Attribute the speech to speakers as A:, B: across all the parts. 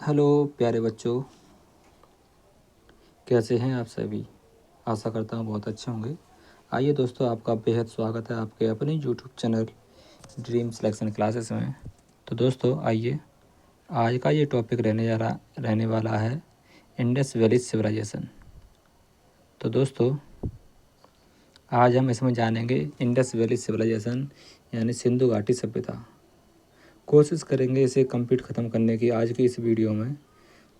A: Hello प्यारे बच्चों, कैसे हैं आप सभी। आशा करता हूँ बहुत अच्छे होंगे। आइए दोस्तों, आपका बेहद स्वागत है आपके अपने YouTube channel dream selection classes में। तो दोस्तों आइए, आज का ये टॉपिक रहने वाला है इंडस वैली सिविलाइजेशन। तो दोस्तों आज हम इसमें जानेंगे इंडस वैली सिविलाइजेशन यानी सिंधु घाटी सभ्यता। कोशिश करेंगे इसे कंप्लीट ख़त्म करने की आज की इस वीडियो में।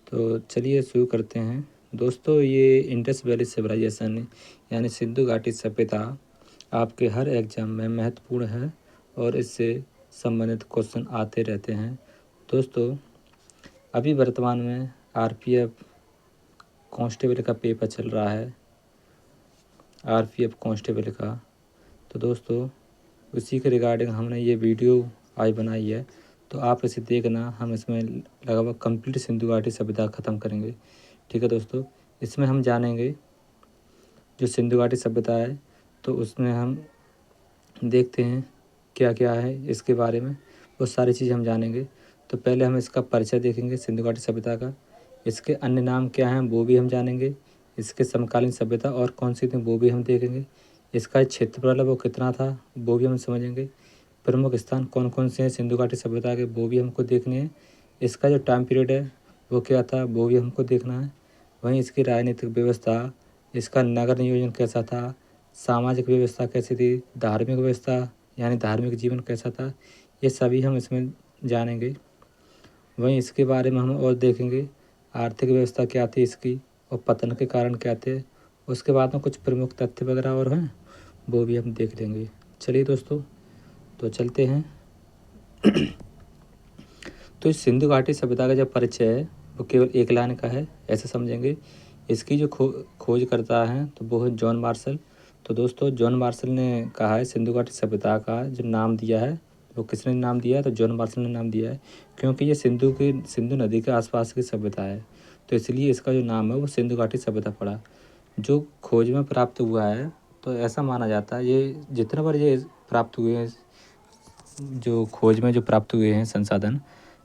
A: तो चलिए शुरू करते हैं। दोस्तों ये इंडस वैली सिविलाइजेशन यानी सिंधु घाटी सभ्यता आपके हर एग्जाम में महत्वपूर्ण है और इससे संबंधित क्वेश्चन आते रहते हैं। दोस्तों अभी वर्तमान में आरपीएफ कांस्टेबल का पेपर चल रहा है, आरपीएफ कांस्टेबल का। तो दोस्तों उसी के रिगार्डिंग हमने ये वीडियो आज बनाई है, तो आप इसे देखना। हम इसमें लगभग कंप्लीट सिंधु घाटी सभ्यता ख़त्म करेंगे। ठीक है दोस्तों, इसमें हम जानेंगे जो सिंधु घाटी सभ्यता है, तो उसमें हम देखते हैं क्या क्या है इसके बारे में, वो सारी चीज़ हम जानेंगे। तो पहले हम इसका परिचय देखेंगे सिंधु घाटी सभ्यता का, इसके अन्य नाम क्या हैं वो भी हम जानेंगे, इसके समकालीन सभ्यता और कौन सी थी वो भी हम देखेंगे, इसका क्षेत्रफल है वो कितना था वो भी हम समझेंगे, प्रमुख स्थान कौन कौन से हैं सिंधु घाटी सभ्यता के वो भी हमको देखने हैं, इसका जो टाइम पीरियड है वो क्या था वो भी हमको देखना है। वहीं इसकी राजनीतिक व्यवस्था, इसका नगर नियोजन कैसा था, सामाजिक व्यवस्था कैसी थी, धार्मिक व्यवस्था यानी धार्मिक जीवन कैसा था, ये सभी हम इसमें जानेंगे। वहीं इसके बारे में हम और देखेंगे आर्थिक व्यवस्था क्या थी इसकी और पतन के कारण क्या थे। उसके बाद में कुछ प्रमुख तथ्य वगैरह और हैं वो भी हम देख लेंगे। चलिए दोस्तों तो चलते हैं। तो इस सिंधु घाटी सभ्यता का जो परिचय है वो केवल एक लाइन का है, ऐसे समझेंगे। इसकी जो खोज करता है तो वो है जॉन मार्शल। तो दोस्तों जॉन मार्शल ने कहा है सिंधु घाटी सभ्यता का जो नाम दिया है वो किसने नाम दिया है, तो जॉन मार्शल ने नाम दिया है, क्योंकि ये सिंधु नदी के आसपास की सभ्यता है, तो इसलिए इसका जो नाम है वो सिंधु घाटी सभ्यता पड़ा। जो खोज में प्राप्त हुआ है तो ऐसा माना जाता है ये जितने बार ये प्राप्त हुए हैं, जो खोज में जो प्राप्त हुए हैं संसाधन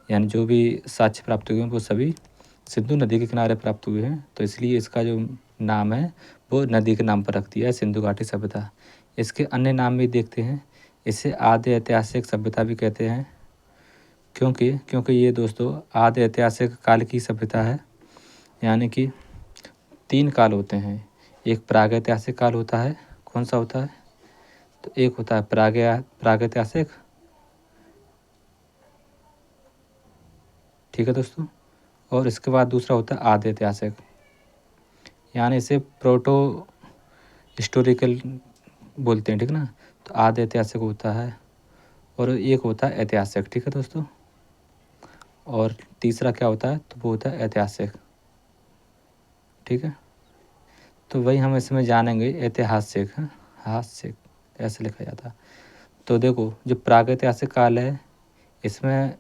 A: यानी जो भी साक्ष्य प्राप्त हुए हैं वो सभी सिंधु नदी के किनारे प्राप्त हुए हैं, तो इसलिए इसका जो नाम है वो नदी के नाम पर रख दिया है सिंधु घाटी सभ्यता। इसके अन्य नाम भी देखते हैं। इसे आद्य ऐतिहासिक सभ्यता भी कहते हैं, क्योंकि ये दोस्तों आद्य ऐतिहासिक काल की सभ्यता है। यानी कि 3 काल होते हैं, एक प्रागैतिहासिक काल होता है, कौन सा होता है, तो एक होता है प्रागैतिहासिक, ठीक है दोस्तों, और इसके बाद दूसरा होता है आद्य ऐतिहासिक, यानी इसे प्रोटो हिस्टोरिकल बोलते हैं, ठीक ना। तो आद्य ऐतिहासिक होता है और एक होता है ऐतिहासिक, ठीक है दोस्तों, और तीसरा क्या होता है तो वो होता है ऐतिहासिक, ठीक है। तो वही हम इसमें जानेंगे ऐतिहासिक, हास्यिक ऐसे लिखा जाता है। तो देखो जो प्रागैतिहासिक काल है इसमें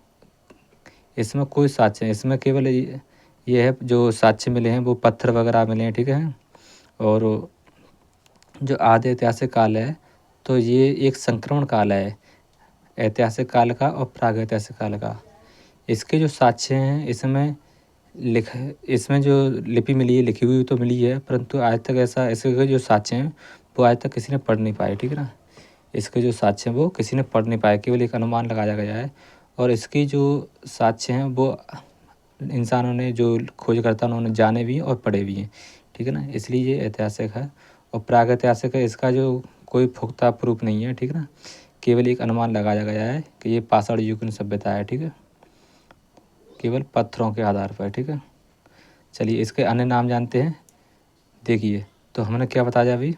A: इसमें कोई साक्ष्य है, इसमें केवल ये है जो साक्ष्य मिले हैं वो पत्थर वगैरह मिले हैं, ठीक है। और जो आद्य ऐतिहासिक काल है तो ये एक संक्रमण काल है ऐतिहासिक काल का और प्रागैतिहासिक काल का। इसके जो साक्ष्य हैं इसमें जो लिपि मिली है, लिखी हुई तो मिली है, परंतु आज तक ऐसा इसके जो साक्ष्य हैं वो आज तक किसी ने पढ़ नहीं पाए, ठीक है ना। इसके जो साक्ष्य हैं वो किसी ने पढ़ नहीं पाए, केवल एक अनुमान लगाया गया है। और इसकी जो साक्ष्य हैं वो इंसानों ने, जो खोजकर्ता उन्होंने जाने भी हैं और पढ़े भी हैं, ठीक है ना, इसलिए ये ऐतिहासिक है। और प्रागैतिहासिक है, इसका जो कोई पुख्ता प्रूफ नहीं है, ठीक है ना, केवल एक अनुमान लगाया गया है कि ये पाषाण युग की सभ्यता है, ठीक है, केवल पत्थरों के आधार पर, ठीक है। चलिए इसके अन्य नाम जानते हैं। देखिए तो हमने क्या बताया अभी,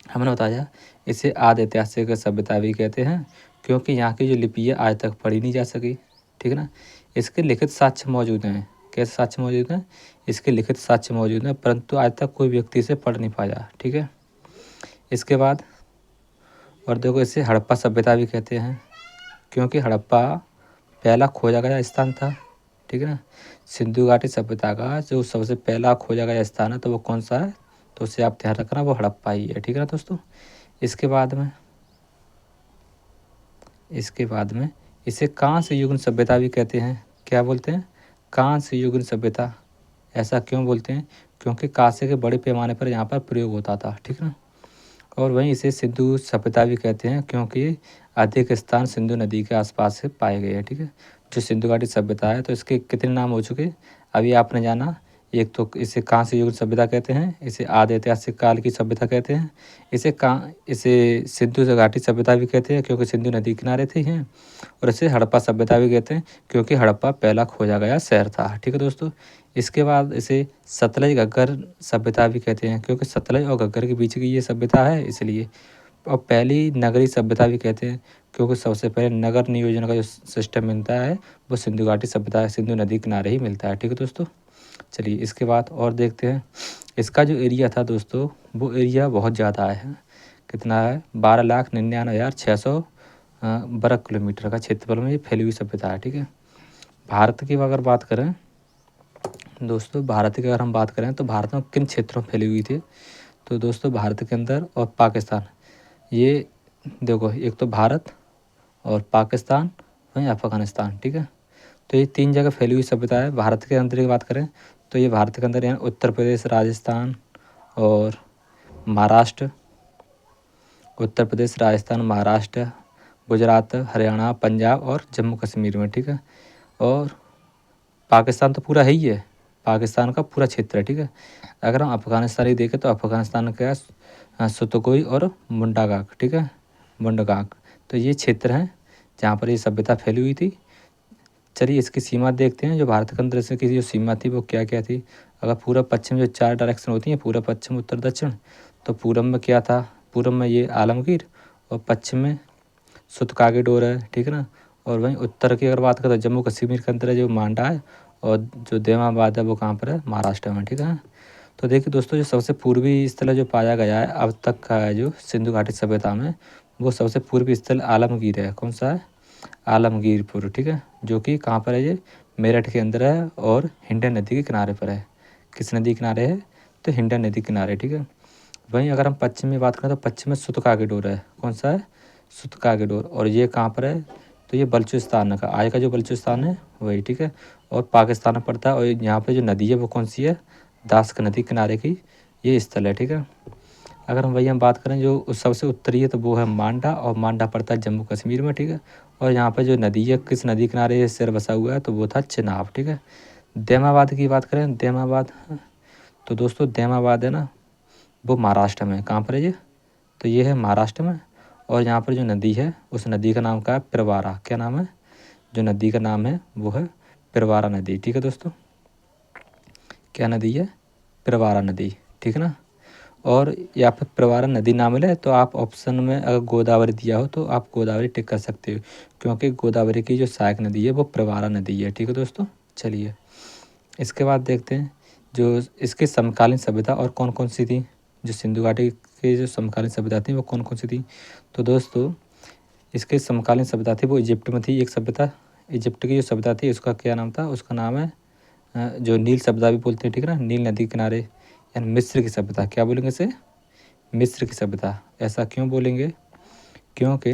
A: हमने बताया इसे आद्य ऐतिहासिक सभ्यता भी कहते हैं, क्योंकि यहाँ की जो लिपि है आज तक पढ़ी नहीं जा सकी, ठीक है ना। इसके लिखित साक्ष्य मौजूद हैं, कैसे साक्ष्य मौजूद हैं, इसके लिखित साक्ष्य मौजूद हैं, परंतु आज तक कोई व्यक्ति इसे पढ़ नहीं पाया, ठीक है। इसके बाद और देखो इसे हड़प्पा सभ्यता भी कहते हैं, क्योंकि हड़प्पा पहला खोजा गया स्थान था, ठीक है ना। सिंधु घाटी सभ्यता का जो सबसे पहला खोजा गया स्थान है तो वो कौन सा है, तो उसे आप ध्यान रखना वो हड़प्पा ही है, ठीक है ना दोस्तों। इसके बाद में इसे कांस्य युग सभ्यता भी कहते हैं, क्या बोलते हैं, कांस्य युगीन सभ्यता। ऐसा क्यों बोलते हैं? क्योंकि कांस्य के बड़े पैमाने पर यहाँ पर प्रयोग होता था, ठीक ना। और वहीं इसे सिंधु सभ्यता भी कहते हैं क्योंकि अधिक स्थान सिंधु नदी के आसपास से पाए गए हैं, ठीक है। जो सिंधु घाटी सभ्यता है तो इसके कितने नाम हो चुके अभी आपने जाना। एक तो इसे कांस्य युग सभ्यता कहते हैं, इसे आदि ऐतिहासिक काल की सभ्यता कहते हैं, इसे सिंधु घाटी सभ्यता भी कहते हैं क्योंकि सिंधु नदी किनारे थी हैं, और इसे हड़प्पा सभ्यता भी कहते हैं क्योंकि हड़प्पा पहला खोजा गया शहर था, ठीक है दोस्तों। इसके बाद इसे सतलज घग्गर सभ्यता भी कहते हैं क्योंकि सतलज और घग्गर के बीच की ये सभ्यता है इसलिए। और पहली नगरीय सभ्यता भी कहते हैं क्योंकि सबसे पहले नगर नियोजन का जो सिस्टम मिलता है वो सिंधु घाटी सभ्यता है, सिंधु नदी किनारे ही मिलता है, ठीक है दोस्तों। चलिए इसके बाद और देखते हैं। इसका जो एरिया था दोस्तों वो एरिया बहुत ज़्यादा है। कितना है? 12,99,600 वर्ग किलोमीटर का क्षेत्रफल में ये फैली हुई सभ्यता है, ठीक है। भारत की अगर बात करें दोस्तों, भारत की अगर हम बात करें तो भारत में किन क्षेत्रों में फैली हुई थी? तो दोस्तों भारत के अंदर और पाकिस्तान, ये देखो एक तो भारत और पाकिस्तान वहीं अफगानिस्तान, ठीक है। तो ये 3 जगह फैली हुई सभ्यता है। भारत के अंदर की बात करें तो ये भारत के अंदर यानी उत्तर प्रदेश, राजस्थान और महाराष्ट्र, उत्तर प्रदेश, राजस्थान, महाराष्ट्र, गुजरात, हरियाणा, पंजाब और जम्मू कश्मीर में, ठीक है। और पाकिस्तान तो पूरा है ही है, पाकिस्तान का पूरा क्षेत्र है, ठीक है। अगर हम अफ़गानिस्तान ही देखें तो अफ़गानिस्तान का सुतकोई और मुंडागाक, ठीक है, मुंडगाक, तो ये क्षेत्र हैं जहाँ पर ये सभ्यता फैली हुई थी। चलिए इसकी सीमा देखते हैं। जो भारत के अंदर से की जो सीमा थी वो क्या क्या थी। अगर पूरब पश्चिम जो 4 डायरेक्शन होती हैं, पूरब पश्चिम उत्तर दक्षिण, तो पूरब में क्या था? पूरब में ये आलमगीर और पश्चिम में सुतकागी डोर है, ठीक है ना। और वहीं उत्तर की अगर बात करें तो जम्मू कश्मीर के अंदर है जो मांडा है, और जो देमाबाद है वो कहाँ पर है? महाराष्ट्र में, ठीक है। तो देखिए दोस्तों, जो सबसे पूर्वी स्थल जो पाया गया है अब तक का है जो सिंधु घाटी सभ्यता में, वो सबसे पूर्वी स्थल आलमगीर है। कौन सा है? आलमगीरपुर, ठीक है। जो कि कहाँ पर है? ये मेरठ के अंदर है और हिंडन नदी के किनारे पर है। किस नदी किनारे है? तो हिंडन नदी किनारे, ठीक है। वहीं अगर हम पश्चिम में बात करें तो पश्चिम में सुतकागी डोर है। कौन सा है? सुतकागी डोर। और ये कहाँ पर है? तो ये बलूचिस्तान का, आज का जो बलूचिस्तान है वही, ठीक है। और पाकिस्तान में पड़ता है। और यहाँ पे जो नदी है वो कौन सी है? दास्क नदी किनारे की ये स्थल है, ठीक है। अगर हम वही हम बात करें जो सबसे उत्तरी है तो वो है मांडा, और मांडा पड़ता है जम्मू कश्मीर में, ठीक है। और यहाँ पर जो नदी है, किस नदी किनारे ये शहर बसा हुआ है? तो वो था चिनाब, ठीक है। दैमाबाद की बात करें, दैमाबाद, तो दोस्तों दैमाबाद है ना वो महाराष्ट्र में। कहाँ पर है ये? तो ये है महाराष्ट्र में। और यहाँ पर जो नदी है उस नदी का नाम क्या है? प्रवारा। क्या नाम है? जो नदी का नाम है वो है प्रवारा नदी, ठीक है दोस्तों। क्या नदी है? प्रवारा नदी, ठीक है ना। और यहाँ पर प्रवारा नदी ना मिले तो आप ऑप्शन में अगर गोदावरी दिया हो तो आप गोदावरी टिक कर सकते हो, क्योंकि गोदावरी की जो सहायक नदी है वो प्रवारा नदी है, ठीक है दोस्तों। चलिए इसके बाद देखते हैं जो इसके समकालीन सभ्यता और कौन कौन सी थी। जो सिंधु घाटी की जो समकालीन सभ्यता थी वो कौन कौन सी थी। तो दोस्तों इसके समकालीन सभ्यता थी वो इजिप्ट में थी एक सभ्यता। इजिप्ट की जो सभ्यता थी उसका क्या नाम था? उसका नाम है जो नील सभ्यता भी बोलते हैं, ठीक है ना, नील नदी के किनारे, यानी मिस्र की सभ्यता। क्या बोलेंगे इसे? मिस्र की सभ्यता। ऐसा क्यों बोलेंगे? क्योंकि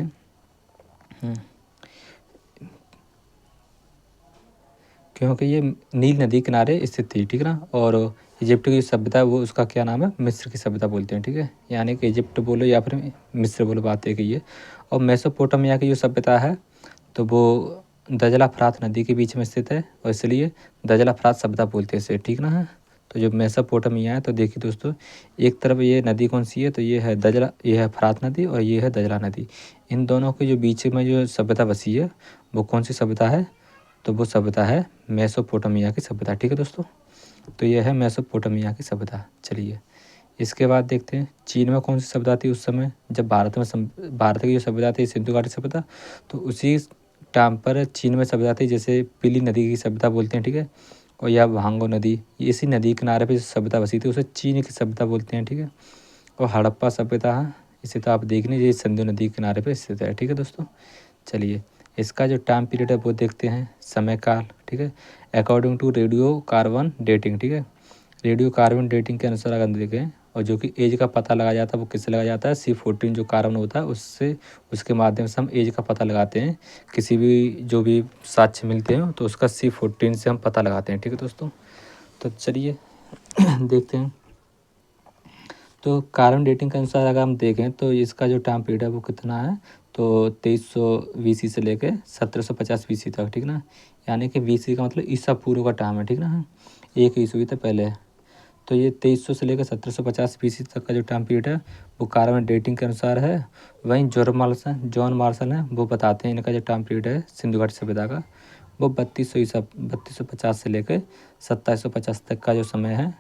A: क्योंकि ये नील नदी किनारे स्थित थी, ठीक है ना। और इजिप्ट की सभ्यता वो उसका क्या नाम है? मिस्र की सभ्यता बोलते हैं, ठीक है। यानी कि इजिप्ट बोलो या फिर मिस्र बोलो, बात एक ही है। और मेसोपोटामिया की जो सभ्यता है तो वो दजला फरात नदी के बीच में स्थित है, और इसलिए दजला फरात सभ्यता बोलते हैं इसे, ठीक ना है। तो जो मेसोपोटामिया है तो देखिए दोस्तों, एक तरफ ये नदी कौन सी है? तो ये है दजला, ये है फरात नदी और ये है दजला नदी। इन दोनों के जो बीच में जो सभ्यता बसी है वो कौन सी सभ्यता है? तो वो सभ्यता है मेसोपोटामिया की सभ्यता, ठीक है दोस्तों। तो ये है मेसोपोटामिया की सभ्यता। चलिए इसके बाद देखते हैं चीन में कौन सी सभ्यता थी उस समय जब भारत में भारत की जो सभ्यता थी सिंधु घाटी सभ्यता, तो उसी टाइम पर चीन में सभ्यता थी, जैसे पीली नदी की सभ्यता बोलते हैं, ठीक है। और या भांगो नदी, इसी नदी किनारे पे जो सभ्यता बसी थी उसे चीन की सभ्यता बोलते हैं, ठीक है। और हड़प्पा सभ्यता है, इसे तो आप देख लीजिए, सिंधु नदी के किनारे पे स्थित है, ठीक है दोस्तों। चलिए इसका जो टाइम पीरियड है वो देखते हैं, समय काल, ठीक है। According to radio carbon dating, ठीक है। रेडियो कार्बन डेटिंग के अनुसार अगर देखें और जो कि एज का पता लगाया जाता है वो किससे लगाया जाता है, C14 जो कार्बन होता है उससे, उसके माध्यम से हम एज का पता लगाते हैं। किसी भी जो भी साक्ष्य मिलते हैं तो उसका C14 से हम पता लगाते हैं। ठीक है दोस्तों, तो चलिए देखते हैं। तो कार्बन डेटिंग के अनुसार अगर हम देखें तो इसका जो टाइम पीरियड है वो कितना है, तो 2300 BC से लेकर 1750 BC तक। ठीक ना, यानी कि BC का मतलब ईसा पूर्व का टाइम है। ठीक ना, 1 ईस्वी तक पहले। तो ये 2300 से लेकर 1750 BC तक का जो टाइम पीरियड है वो कार्बन डेटिंग के अनुसार है। वहीं जॉन मार्शल हैं वो बताते हैं इनका जो टाइम पीरियड है सिंधु घाटी सभ्यता का वो 3250 से लेकर 2750 तक का जो समय है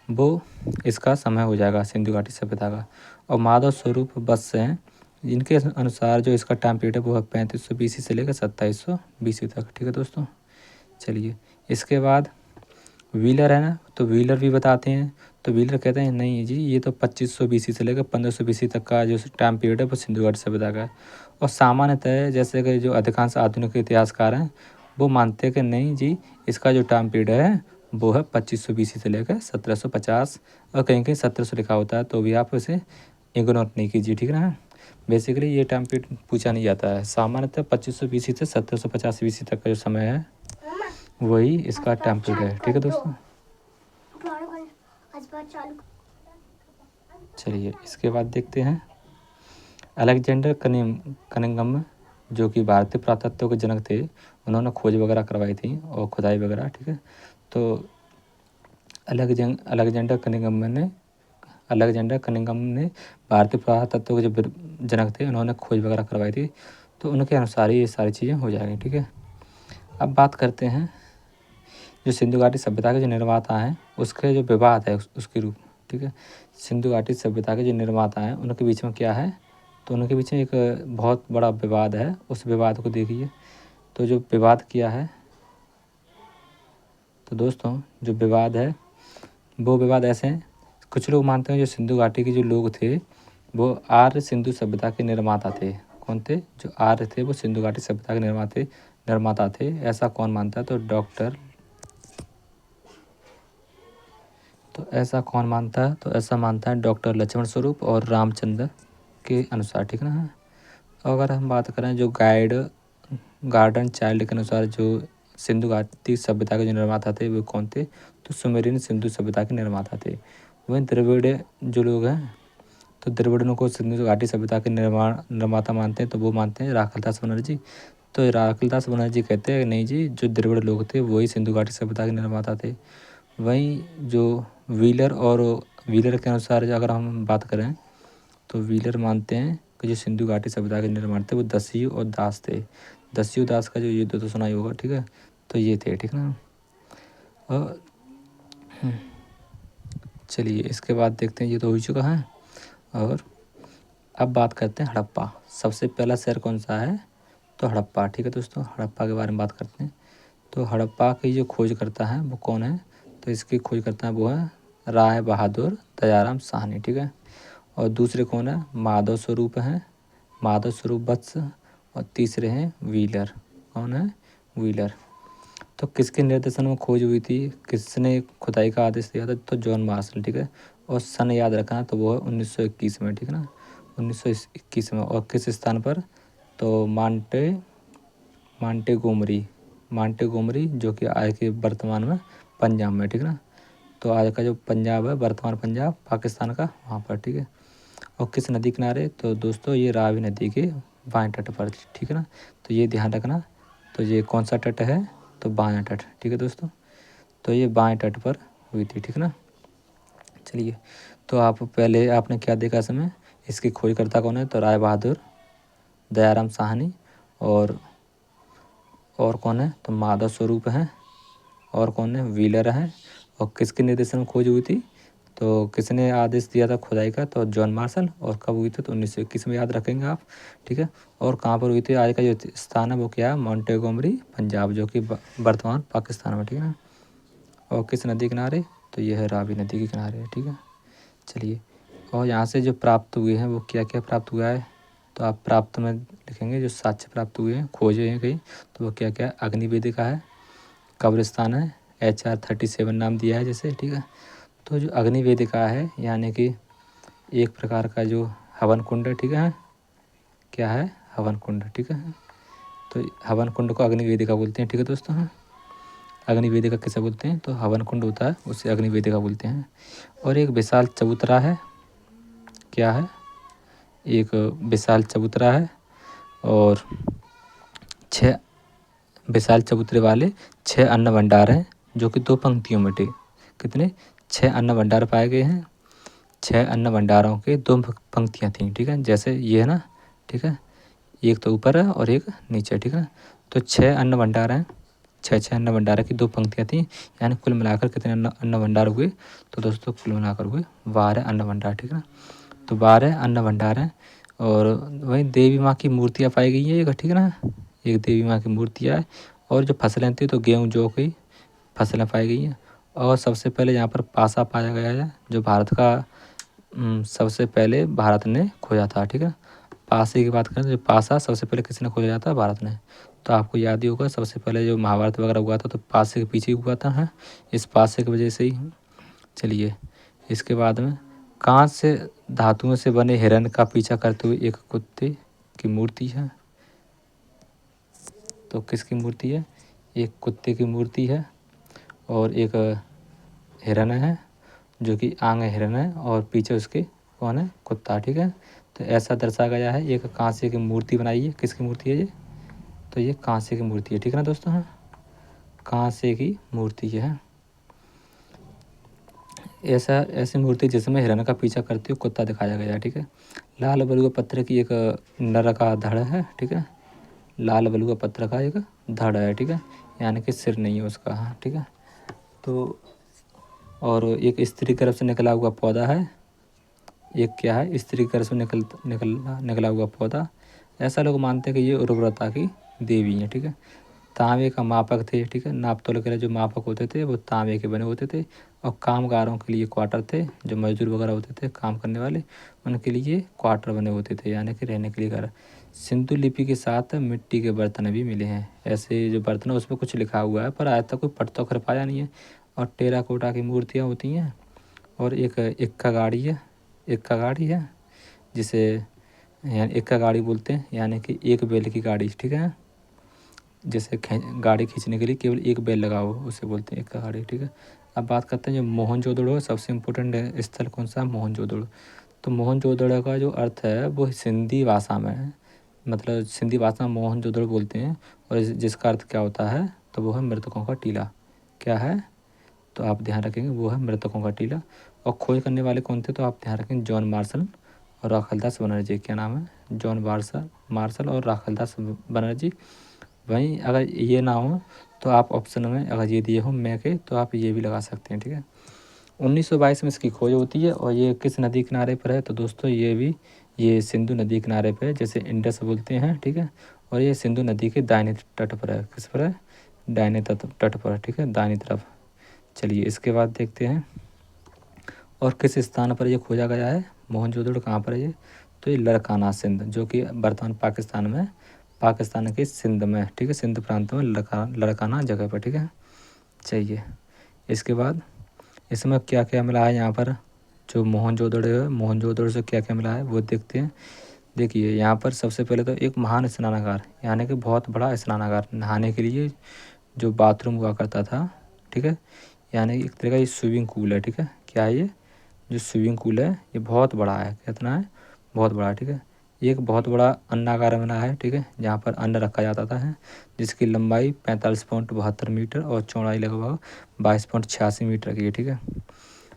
A: वो इसका समय हो जाएगा सिंधु घाटी सभ्यता का। और माधव स्वरूप बस हैं, इनके अनुसार जो इसका टाइम पीरियड है वो है 3500 BC से लेकर 2700 BC तक। ठीक है दोस्तों, चलिए इसके बाद व्हीलर है ना, तो व्हीलर भी बताते हैं। तो व्हीलर कहते हैं नहीं जी, ये तो 2500 BC से लेकर 1500 BC तक का जो टाइम पीरियड है वो सिंधु घाटी सभ्यता का है। और सामान्यतः जैसे कि जो अधिकांश आधुनिक इतिहासकार हैं वो मानते हैं कि नहीं जी, इसका जो टाइम पीरियड है वो है 2500 BC से लेकर 1750, और कहीं कहीं 1700 लिखा होता है तो भी आप उसे इग्नोर नहीं कीजिए। ठीक है ना, बेसिकली ये टाइम पीरियड पूछा नहीं जाता है। सामान्यतः 2500 BC से 1750 BC तक का जो समय है वही इसका टाइम पीरियड है। ठीक है दोस्तों, चलिए इसके बाद देखते हैं अलेक्जेंडर कनिंघम जो कि भारतीय पुरातत्व के जनक थे। उन्होंने खोज वगैरह करवाई थी और खुदाई वगैरह। ठीक है, तो अलेक्जेंडर कनिंघम ने भारतीय पुरातत्व के जो जनक थे उन्होंने खोज वगैरह करवाई थी, तो उनके अनुसार ही ये सारी चीज़ें हो जाएंगी। ठीक है, अब बात करते हैं जो सिंधु घाटी सभ्यता के जो निर्माता हैं उसके जो विवाद है उसके रूप। ठीक है, सिंधु घाटी सभ्यता के जो निर्माता हैं उनके बीच में क्या है, तो उनके बीच में एक बहुत बड़ा विवाद है। उस विवाद को देखिए, तो जो विवाद क्या है, तो दोस्तों जो विवाद है वो विवाद ऐसे हैं। कुछ लोग मानते हैं जो सिंधु घाटी के जो लोग थे वो आर्य सिंधु सभ्यता के निर्माता थे। कौन थे, जो आर्य थे वो सिंधु घाटी सभ्यता के निर्माता थे। ऐसा कौन मानता है, तो ऐसा कौन मानता है, तो ऐसा मानता है डॉक्टर लक्ष्मण स्वरूप और रामचंद्र के अनुसार। ठीक ना, अगर हम बात करें जो गार्डन चाइल्ड के अनुसार जो सिंधु घाटी सभ्यता के जो निर्माता थे वो कौन थे, तो सुमेरियन सिंधु सभ्यता के निर्माता थे। वहीं द्रविड़ जो लोग हैं, तो द्रविड़ों को सिंधु घाटी सभ्यता के निर्माता मानते हैं, तो वो मानते हैं राखलदास बनर्जी। तो राखलदास बनर्जी कहते हैं नहीं जी, जो द्रविड़ लोग थे वही सिंधु घाटी सभ्यता के निर्माता थे। वहीं जो व्हीलर के अनुसार अगर हम बात करें तो व्हीलर मानते हैं कि जो सिंधु घाटी सभ्यता के निर्माण थे वो दस्यु और दास थे। दस्यु दास का जो युद्ध तो सुना ही होगा। ठीक है, तो ये थे। ठीक ना, और चलिए इसके बाद देखते हैं, ये तो हो चुका है। और अब बात करते हैं हड़प्पा। सबसे पहला शहर कौन सा है, तो हड़प्पा। ठीक है दोस्तों, हड़प्पा के बारे में बात करते हैं। तो हड़प्पा की जो खोज करता है वो कौन है, तो इसकी खोज करता है वो है राय बहादुर दयाराम साहनी। ठीक है, और दूसरे कौन है, माधव स्वरूप हैं, माधव स्वरूप वत्स। और तीसरे हैं व्हीलर। कौन है, व्हीलर। तो किसके निर्देशन में खोज हुई थी, किसने खुदाई का आदेश दिया था, तो जॉन मार्शल। ठीक है, और सन याद रखना तो वो है 1921 में। ठीक है ना, 1921 में। और किस स्थान पर, तो मांटेगोमरी जो कि आज के वर्तमान में पंजाब में। ठीक है ना, तो आज का जो पंजाब है, वर्तमान पंजाब पाकिस्तान का, वहाँ पर। ठीक है, और किस नदी किनारे, तो दोस्तों ये रावी नदी के बाएं तट पर। ठीक है ना, तो ये ध्यान रखना। तो ये कौन सा तट है, तो बायां तट। ठीक है दोस्तों, तो ये बाएं तट पर हुई थी। ठीक ना, चलिए तो आप पहले आपने क्या देखा समय, इसकी खोजकर्ता कौन है, तो राय बहादुर दयाराम साहनी। और कौन है, तो माधव स्वरूप हैं। और कौन है, व्हीलर हैं। और किसके निर्देशन में खोज हुई थी, तो किसने आदेश दिया था खुदाई का, तो जॉन मार्शल। और कब हुई थी, तो 1921 में, याद रखेंगे आप। ठीक है, और कहाँ पर हुई थी, आज का जो स्थान है वो क्या है, मोंटेगोमरी पंजाब, जो कि वर्तमान पाकिस्तान में। ठीक है ना, और किस नदी किनारे, तो ये है रावी नदी के किनारे। ठीक है, चलिए और यहाँ से जो प्राप्त हुए हैं वो क्या क्या प्राप्त हुआ है, तो आप प्राप्त में लिखेंगे जो साक्ष्य प्राप्त हुए हैं, खोजे हैं कहीं, तो वो क्या क्या, अग्निवेदिका है, कब्रिस्तान है, HR 37 नाम दिया है जैसे। ठीक है, तो जो अग्नि वेदिका है यानी कि एक प्रकार का जो हवन कुंड है, ठीक है, क्या है, हवन कुंड, ठीक है। तो हवन कुंड को अग्नि वेदिका बोलते हैं, ठीक है दोस्तों। हाँ, अग्नि वेदिका किसे बोलते हैं, तो हवन कुंड होता है उसे अग्नि वेदिका बोलते हैं। और एक विशाल चबूतरा है, क्या है, एक विशाल चबूतरा है और 6 विशाल चबूतरे वाले 6 अन्न भंडार हैं जो कि 2 पंक्तियों में थे। कितने, 6 अन्न भंडार पाए गए हैं। 6 अन्न भंडारों के 2 पंक्तियाँ थीं, ठीक है, जैसे ये है ना, ठीक है, एक तो ऊपर है और एक नीचे, ठीक है। तो 6 अन्न भंडार हैं, 6 अन्न भंडार की 2 पंक्तियाँ थीं, यानी कुल मिलाकर कितने अन्न भंडार हुए, तो दोस्तों कुल मिलाकर हुए 12 अन्न भंडार, ठीक है ना। तो 12 अन्न भंडार हैं। और वहीं देवी माँ की मूर्तियाँ पाई गई हैं एक, ठीक है ना, एक देवी माँ की मूर्तियाँ है। और जो फसलें थी तो गेहूँ जौ की फसलें पाई गई हैं। और सबसे पहले यहाँ पर पासा पाया गया है जो भारत का सबसे पहले भारत ने खोजा था, ठीक है। पासे की बात करें तो जो पासा सबसे पहले किसने खोजा था, भारत ने। तो आपको याद ही होगा सबसे पहले जो महाभारत वगैरह हुआ था तो पासे के पीछे हुआ था, है, इस पासे की वजह से ही। चलिए, इसके बाद में कांच से धातुओं से बने हिरण का पीछा करते हुए एक कुत्ते की मूर्ति है। तो किसकी मूर्ति है, एक कुत्ते की मूर्ति है और एक हिरण है जो कि आगे हिरण है और पीछे उसके कौन है, कुत्ता, ठीक है। तो ऐसा दर्शाया गया है। एक कांसे की मूर्ति बनाई है, किसकी मूर्ति है ये, तो ये कांसे की मूर्ति है, ठीक है ना दोस्तों। हाँ, कांसे की मूर्ति है। ऐसी मूर्ति जिसमें हिरण का पीछा करते हुए कुत्ता दिखाया गया है, ठीक है। लाल बलुआ पत्थर की एक नर का धड़ है, ठीक है, लाल बलुआ पत्थर का एक धड़ है, ठीक है, यानी कि सिर नहीं है उसका, हाँ, ठीक है। तो और एक स्त्री गर्भ से निकला हुआ पौधा है, एक क्या है, स्त्री गर्भ से निकला हुआ पौधा। ऐसा लोग मानते हैं कि ये उर्वरता की देवी है, ठीक है। तांबे का मापक थे, ठीक है, नाप तोल के लिए जो मापक होते थे वो तांबे के बने होते थे। और कामगारों के लिए क्वार्टर थे, जो मजदूर वगैरह होते थे काम करने वाले, उनके लिए क्वार्टर बने होते थे, यानी कि रहने के लिए घर। सिंधु लिपि के साथ मिट्टी के बर्तन भी मिले हैं। ऐसे जो बर्तन है उस पर कुछ लिखा हुआ है पर आज तक कोई पढ़ तो कर पाया नहीं है। और टेराकोटा की मूर्तियाँ होती हैं। और एक इक्का गाड़ी है, इक्का गाड़ी है जिसे यानी इक्का गाड़ी बोलते हैं, यानी कि एक बैल की गाड़ी, ठीक है। जैसे गाड़ी खींचने के लिए केवल एक बैल लगा हो उसे बोलते हैं इक्का गाड़ी, ठीक है। अब बात करते हैं जो मोहनजोदड़ो सबसे इम्पोर्टेंट स्थल कौन सा है, मोहनजोदड़ो। तो मोहनजोदड़ो का जो अर्थ है वो सिंधी भाषा में है, मतलब सिंधी भाषा में मोहनजोदड़ो बोलते हैं। और जिसका अर्थ क्या होता है, तो वो है मृतकों का टीला, क्या है, तो आप ध्यान रखेंगे वो है मृतकों का टीला। और खोज करने वाले कौन थे, तो आप ध्यान रखेंगे जॉन मार्शल और राखलदास बनर्जी, क्या नाम है, जॉन मार्शल और राखलदास बनर्जी। वहीं अगर ये ना हो तो आप ऑप्शन में अगर ये दिए हो मैं के, तो आप ये भी लगा सकते हैं, ठीक है। 1922 में इसकी खोज होती है। और ये किस नदी किनारे पर है, तो दोस्तों ये भी ये सिंधु नदी किनारे पर है, जैसे इंडस बोलते हैं, ठीक है। और ये सिंधु नदी के दाहिने तट पर है, किस पर है, दाहिने तट पर, ठीक है, दाहिनी तरफ। चलिए इसके बाद देखते हैं और किस स्थान पर ये खोजा गया है, मोहनजोदड़ो कहाँ पर है ये, तो ये लड़काना सिंध, जो कि वर्तमान पाकिस्तान में, पाकिस्तान के सिंध में, ठीक है, सिंध प्रांत में लड़काना जगह पर, ठीक है। चाहिए इसके बाद इसमें क्या क्या मिला है यहाँ पर, जो मोहनजोदड़ो है, मोहनजोदड़ो से क्या क्या मिला है वो देखते हैं। देखिए यहाँ पर सबसे पहले तो एक महान स्नानागार, यानी कि बहुत बड़ा स्नानागार, नहाने के लिए जो बाथरूम हुआ करता था, ठीक है, यानी एक तरह का ये स्विमिंग पूल है, ठीक है। क्या है ये, जो स्विमिंग पूल है ये बहुत बड़ा है, कितना है, बहुत बड़ा है, ठीक है। एक बहुत बड़ा अन्नागार बना है, ठीक है, जहाँ पर अन्न रखा जाता था है, जिसकी लंबाई 45.72 मीटर और चौड़ाई लगभग 22.86 मीटर की है, ठीक है।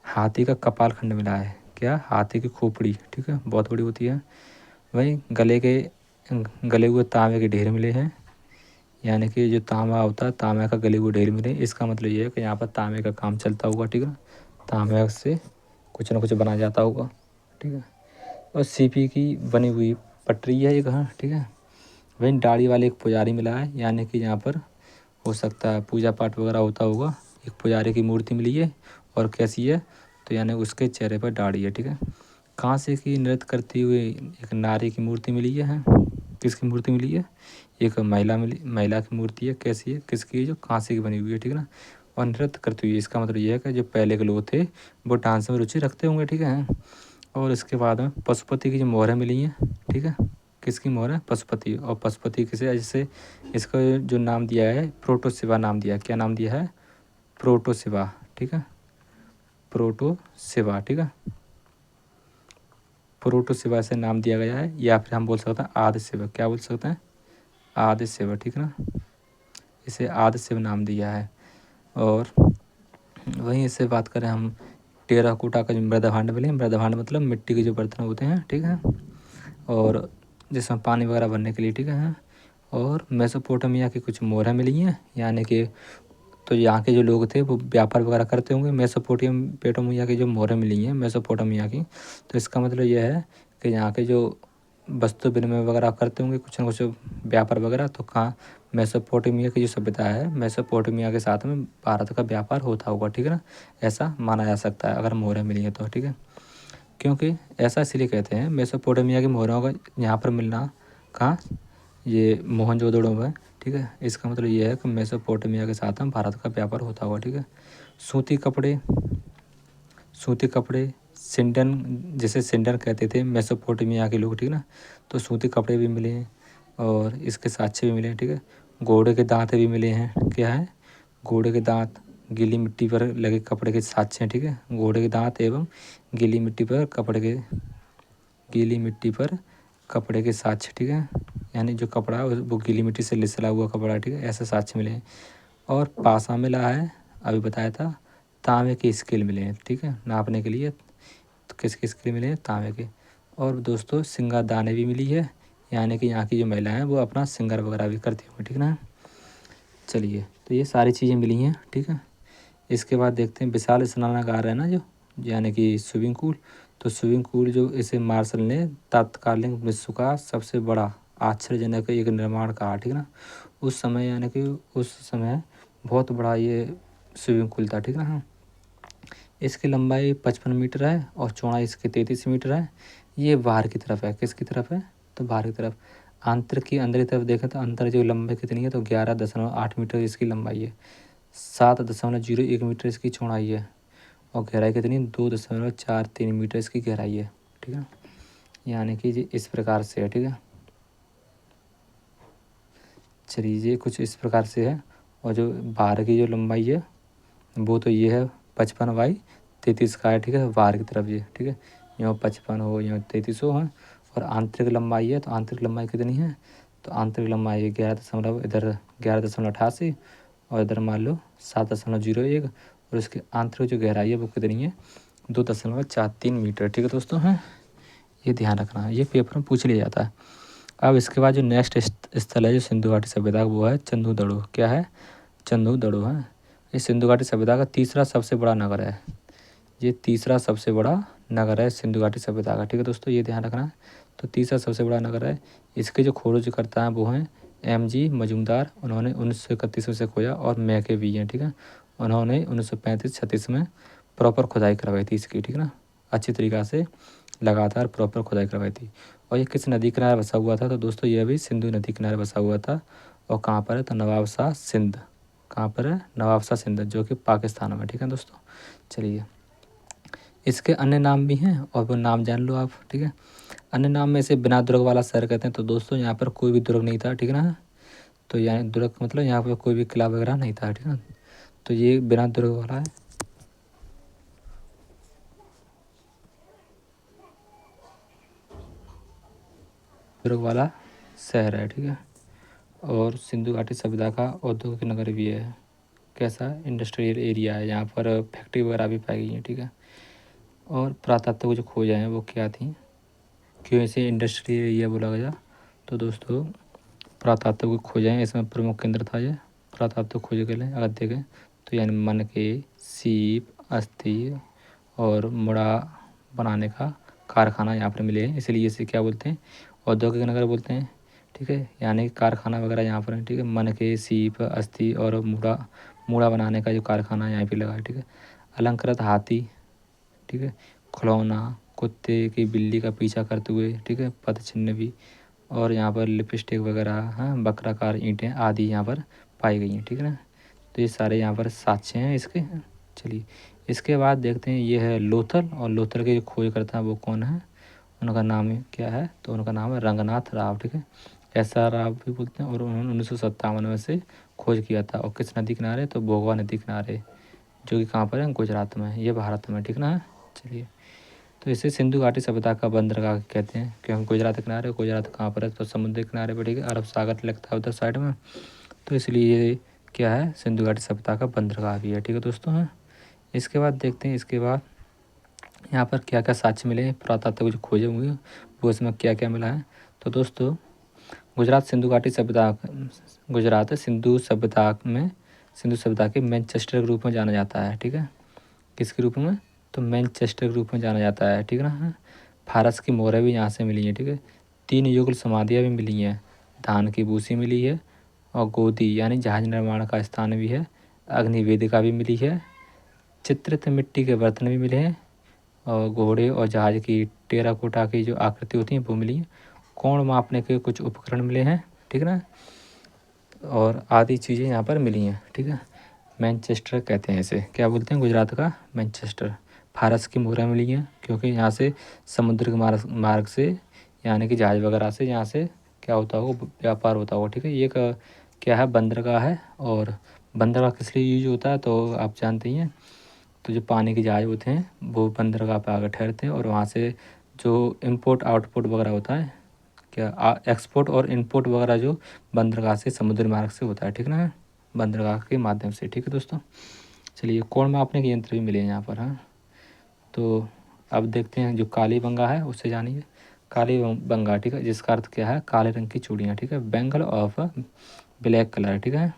A: हाथी का कपाल खंड मिला है, क्या, हाथी की खोपड़ी, ठीक है, बहुत बड़ी होती है। वहीं गले हुए तांबे के ढेर मिले हैं, यानी कि जो तांबा होता है तांबे का गले हुए ढेर मिले, इसका मतलब ये है कि यहाँ पर तांबे का काम चलता होगा, ठीक है, तांबे से कुछ ना कुछ बनाया जाता होगा, ठीक है। और सीपी की बनी हुई पटरी है एक, हाँ, ठीक है। वहीं दाढ़ी वाले एक पुजारी मिला है, यानी कि यहाँ पर हो सकता है पूजा पाठ वगैरह होता होगा। एक पुजारी की मूर्ति मिली है और कैसी है, तो यानी उसके चेहरे पर दाढ़ी है, ठीक है। कांसे की नृत्य करती हुई एक नारी की मूर्ति मिली है, किसकी मूर्ति मिली है, एक महिला की मूर्ति है, कैसी है, किसकी है, जो कांसे की बनी हुई है, ठीक है ना। और नृत्य करती हुई। इसका मतलब ये है कि जो पहले के लोग थे वो डांस में रुचि रखते होंगे, ठीक है। और इसके बाद में पशुपति की जो मोहरें मिली हैं, ठीक है, किसकी मोहर है? पशुपति। और पशुपति किसे, जैसे इसका जो नाम दिया है प्रोटोसिवा नाम दिया है। क्या नाम दिया है? प्रोटोसिवा, ठीक है, प्रोटोसिवा, ठीक है, प्रोटोसिवा से नाम दिया गया है। या फिर हम बोल सकते हैं आदि शिव। क्या बोल सकते हैं? आदि शिव, ठीक है ना, इसे आदि शिव नाम दिया है। और वहीं इससे बात करें हम टेराकोटा का जो मृदभांड मिले, मृदभांड मतलब मिट्टी के जो बर्तन होते हैं, ठीक है, और जिसमें पानी वगैरह भरने के लिए, ठीक है। और मेसोपोटामिया की कुछ मोहरें मिली हैं, यानी कि तो यहाँ के जो लोग थे वो व्यापार वगैरह करते होंगे। मेसोपोटामिया की जो मोहरें मिली हैं मेसोपोटामिया की, तो इसका मतलब यह है कि यहाँ के जो वस्तु विनिमय वगैरह करते होंगे कुछ न कुछ व्यापार वगैरह, तो कहाँ मेसोपोटामिया की जो सभ्यता है मेसोपोटामिया के साथ में भारत का व्यापार होता होगा, ठीक है ना, ऐसा माना जा सकता है अगर मोहरें मिली हैं तो, ठीक है। क्योंकि ऐसा इसलिए कहते हैं मेसोपोटामिया की मोहरों का यहाँ पर मिलना, कहाँ, ये मोहनजोदड़ो में, ठीक है। इसका मतलब ये है कि मेसोपोटामिया के साथ में भारत का व्यापार होता होगा, ठीक है। सूती कपड़े, सूती कपड़े सिंडन, जिसे सिंडन कहते थे मेसोपोटामिया के लोग, ठीक है ना, तो सूती कपड़े भी मिले हैं और इसके साक्ष्य भी मिले हैं, ठीक है। घोड़े के दांत भी मिले हैं। क्या है? घोड़े के दांत, गीली मिट्टी पर लगे कपड़े के साक्ष्य हैं, ठीक है। घोड़े के दांत एवं गीली मिट्टी पर कपड़े के, गीली मिट्टी पर कपड़े के साक्ष्य, ठीक है, यानी जो कपड़ा है वो गीली मिट्टी से लिसला हुआ कपड़ा, ठीक है, ऐसे साक्ष्य मिले हैं। और पासा मिला है, अभी बताया था। तांबे के स्केल मिले हैं, ठीक है, नापने के लिए। तो किस स्केल मिले हैं? तांबे के। और दोस्तों सिंगार दाने भी मिली है, यानी कि यहाँ की जो महिलाएं हैं वो अपना सिंगार वगैरह भी करती होंगी, ठीक है ना। चलिए, तो ये सारी चीज़ें मिली हैं, ठीक है। इसके बाद देखते हैं विशाल स्नानागार है ना जो, यानी कि स्विमिंग पूल। तो स्विमिंग पूल जो इसे मार्शल ने तत्कालीन विश्व का सबसे बड़ा आश्चर्यजनक एक निर्माण कहा, ठीक है ना। उस समय यानी कि उस समय बहुत बड़ा ये स्विमिंग पूल था, ठीक है ना। हाँ, इसकी लंबाई 55 मीटर है और चौड़ाई इसकी 33 मीटर है। ये बाहर की तरफ है, किसकी तरफ है? तो बाहर की तरफ। आंतर की अंदर की तरफ देखें तो अंतर जो लंबाई कितनी है? तो 11.8 मीटर इसकी लंबाई है। 7.01 मीटर इसकी चौड़ाई है। और गहराई कितनी? 2.43 मीटर इसकी गहराई है, ठीक है। यानी कि ये इस प्रकार से है, ठीक है। चलिए, ये कुछ इस प्रकार से है। और जो बाहर की जो लंबाई है वो तो ये है 55/33 का है, ठीक है, बाहर की तरफ ये, ठीक है। यहाँ 55 हो, यहाँ 33 हो है। और आंतरिक लंबाई है, तो आंतरिक लंबाई कितनी है? तो आंतरिक लंबाई 11.88 और इधर मान लो 7.01। और इसकी आंतरिक जो गहराई है वो कितनी है? 2.43 मीटर, ठीक है दोस्तों। हैं, ये ध्यान रखना है, ये पेपर में पूछ लिया जाता है। अब इसके बाद जो नेक्स्ट स्थल है जो सिंधु घाटी सभ्यता का, वो है चंदूदड़ो। क्या है? चंदूदड़ो है। ये सिंधु घाटी सभ्यता का तीसरा सबसे बड़ा नगर है। ये तीसरा सबसे बड़ा नगर है सिंधु घाटी सभ्यता का, ठीक है दोस्तों, ये ध्यान रखना है। तो तीसरा सबसे बड़ा नगर है। इसके जो खोजकर्ता हैं वो हैं MG मजूमदार। उन्होंने 1931 में से खोजा। और मैके भी हैं, ठीक है, उन्होंने 1935-36 में प्रॉपर खुदाई करवाई थी इसकी, ठीक है ना, अच्छी तरीक़ा से लगातार प्रॉपर खुदाई करवाई थी। और ये किस नदी किनारे बसा हुआ था? तो दोस्तों ये भी सिंधु नदी किनारे बसा हुआ था। और कहाँ पर है? तो नवाबशाह सिंध। कहाँ पर है? नवाबशाह सिंध, जो कि पाकिस्तान में, ठीक है दोस्तों। चलिए, इसके अन्य नाम भी हैं और वो नाम जान लो आप, ठीक है। अन्य नाम में से बिना दुर्ग वाला शहर कहते हैं। तो दोस्तों यहाँ पर कोई भी दुर्ग नहीं था, ठीक है ना। तो यहाँ दुर्ग मतलब यहाँ पर कोई भी किला वगैरह नहीं था, ठीक है। तो ये बिना दुर्ग वाला है, दुर्ग वाला शहर है, ठीक है। और सिंधु घाटी सभ्यता का औद्योगिक नगर भी है। कैसा? इंडस्ट्रियल एरिया है, यहाँ पर फैक्ट्री वगैरह भी पाई गई हैं, ठीक है। और पुरातत्व जो खोजें हैं वो क्या थी, क्यों इसे इंडस्ट्रियल एरिया बोला गया? तो दोस्तों पुरातत्व की खोजें, इसमें प्रमुख केंद्र था ये पुरातत्व खोज के लिए, अगर देखें तो, यानी मन के सीप, अस्थि और मुड़ा बनाने का कारखाना यहाँ पर मिले हैं, इसलिए इसे क्या बोलते हैं? औद्योगिक नगर बोलते हैं, ठीक है। यानी कारखाना वगैरह यहाँ पर है, ठीक है। मन के सीप, अस्थि और मूड़ा बनाने का जो कारखाना यहाँ पे लगा है, ठीक है। अलंकृत हाथी, ठीक है, खिलौना, कुत्ते की बिल्ली का पीछा करते हुए, ठीक है, पद चिन्ह भी। और यहाँ पर लिपस्टिक वगैरह, हाँ, बकराकार ईंटें आदि यहाँ पर पाई गई हैं, ठीक है ना। तो ये सारे यहाँ पर साक्ष्य हैं इसके। चलिए इसके बाद देखते हैं ये है लोथल, और लोथल के जो खोज करता है वो कौन है, उनका नाम क्या है, तो उनका नाम है रंगनाथ राव। ठीक है, ऐसा राव भी बोलते हैं। और उन्होंने 1957 में से खोज किया था। और किस नदी किनारे, तो भोगवा नदी किनारे, जो कि कहाँ पर है, गुजरात में, ये भारत में। ठीक ना। चलिए तो इसे सिंधु घाटी सभ्यता का बंदरगाह कहते हैं, क्योंकि गुजरात के किनारे, गुजरात कहाँ पर है, तो समुद्र के किनारे पर। ठीक है, अरब सागर लगता है उधर साइड में, तो इसलिए ये क्या है, सिंधु घाटी सभ्यता का बंदरगाह भी है। ठीक है दोस्तों। हैं इसके बाद देखते हैं, इसके बाद यहाँ पर क्या क्या साक्ष्य मिले हैं, पुरातत्व जो खोजे हुए वो इसमें क्या क्या मिला है। तो दोस्तों गुजरात सिंधु घाटी सभ्यता, गुजरात सिंधु सभ्यता में, सिंधु सभ्यता के मैनचेस्टर के रूप में जाना जाता है। ठीक है, किसके रूप में, तो मैनचेस्टर के रूप में जाना जाता है। ठीक है ना। फारस की मोहरें भी यहाँ से मिली हैं। ठीक है, 3 युगल समाधियाँ भी मिली हैं, धान की भूसी मिली है, और गोदी यानी जहाज निर्माण का स्थान भी है, अग्निवेदिका भी मिली है, चित्रित मिट्टी के बर्तन भी मिले हैं, और घोड़े और जहाज की टेराकोटा की जो आकृति होती हैं वो मिली है, कोण मापने के कुछ उपकरण मिले हैं। ठीक है ना, और आदि चीज़ें यहाँ पर मिली हैं। ठीक है, मैनचेस्टर कहते हैं इसे, क्या बोलते हैं, गुजरात का मैनचेस्टर। फारस की मोहरें मिली हैं, क्योंकि यहाँ से समुद्र के मार्ग से, यानी कि जहाज वगैरह से यहाँ से क्या होता होगा, व्यापार होता होगा। ठीक है, ये एक क्या है, बंदरगाह है। और बंदरगाह किस लिए यूज होता है, तो आप जानते ही हैं। तो जो पानी के जहाज होते हैं वो बंदरगाह पे आकर ठहरते हैं, और वहाँ से जो इम्पोर्ट आउटपुट वगैरह होता है, क्या एक्सपोर्ट और इम्पोर्ट वगैरह जो बंदरगाह से, समुद्री मार्ग से होता है। ठीक ना, बंदरगाह के माध्यम से। ठीक है दोस्तों। चलिए कोण मापने के यंत्र भी मिले हैं यहाँ पर। हाँ, तो अब देखते हैं जो काली बंगा है उससे जानिए। काली बंगा, ठीक है, जिसका अर्थ क्या है, काले रंग की चूड़ियाँ। ठीक है, बैंगल ऑफ ब्लैक कलर। ठीक है,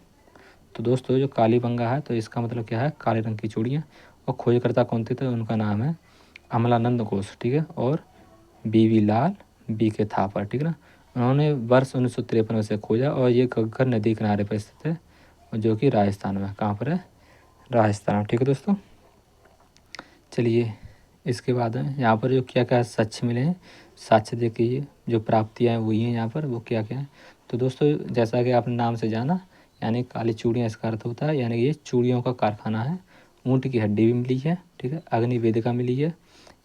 A: तो दोस्तों जो काली बंगा है, तो इसका मतलब क्या है, काले रंग की चूड़ियाँ। और खोजकर्ता कौन थे, तो उनका नाम है अमलानंद घोष। ठीक है, और बीवी लाल बी के थापर। ठीक है ना, उन्होंने वर्ष 1953 में से खोजा, और ये घग्गर नदी किनारे पर स्थित है, और जो कि राजस्थान में, कहाँ पर है, राजस्थान में। ठीक है दोस्तों। चलिए इसके बाद है यहाँ पर जो क्या क्या साक्ष्य मिले हैं, साक्ष्य देखिए जो प्राप्तियाँ हैं वही हैं यहाँ पर, वो क्या क्या है। तो दोस्तों जैसा कि आपने नाम से जाना, यानी काली चूड़ियाँ इसका अर्थ होता है, यानी ये चूड़ियों का कारखाना है। ऊँट की हड्डी भी मिली है। ठीक है, अग्निवेदिका मिली है,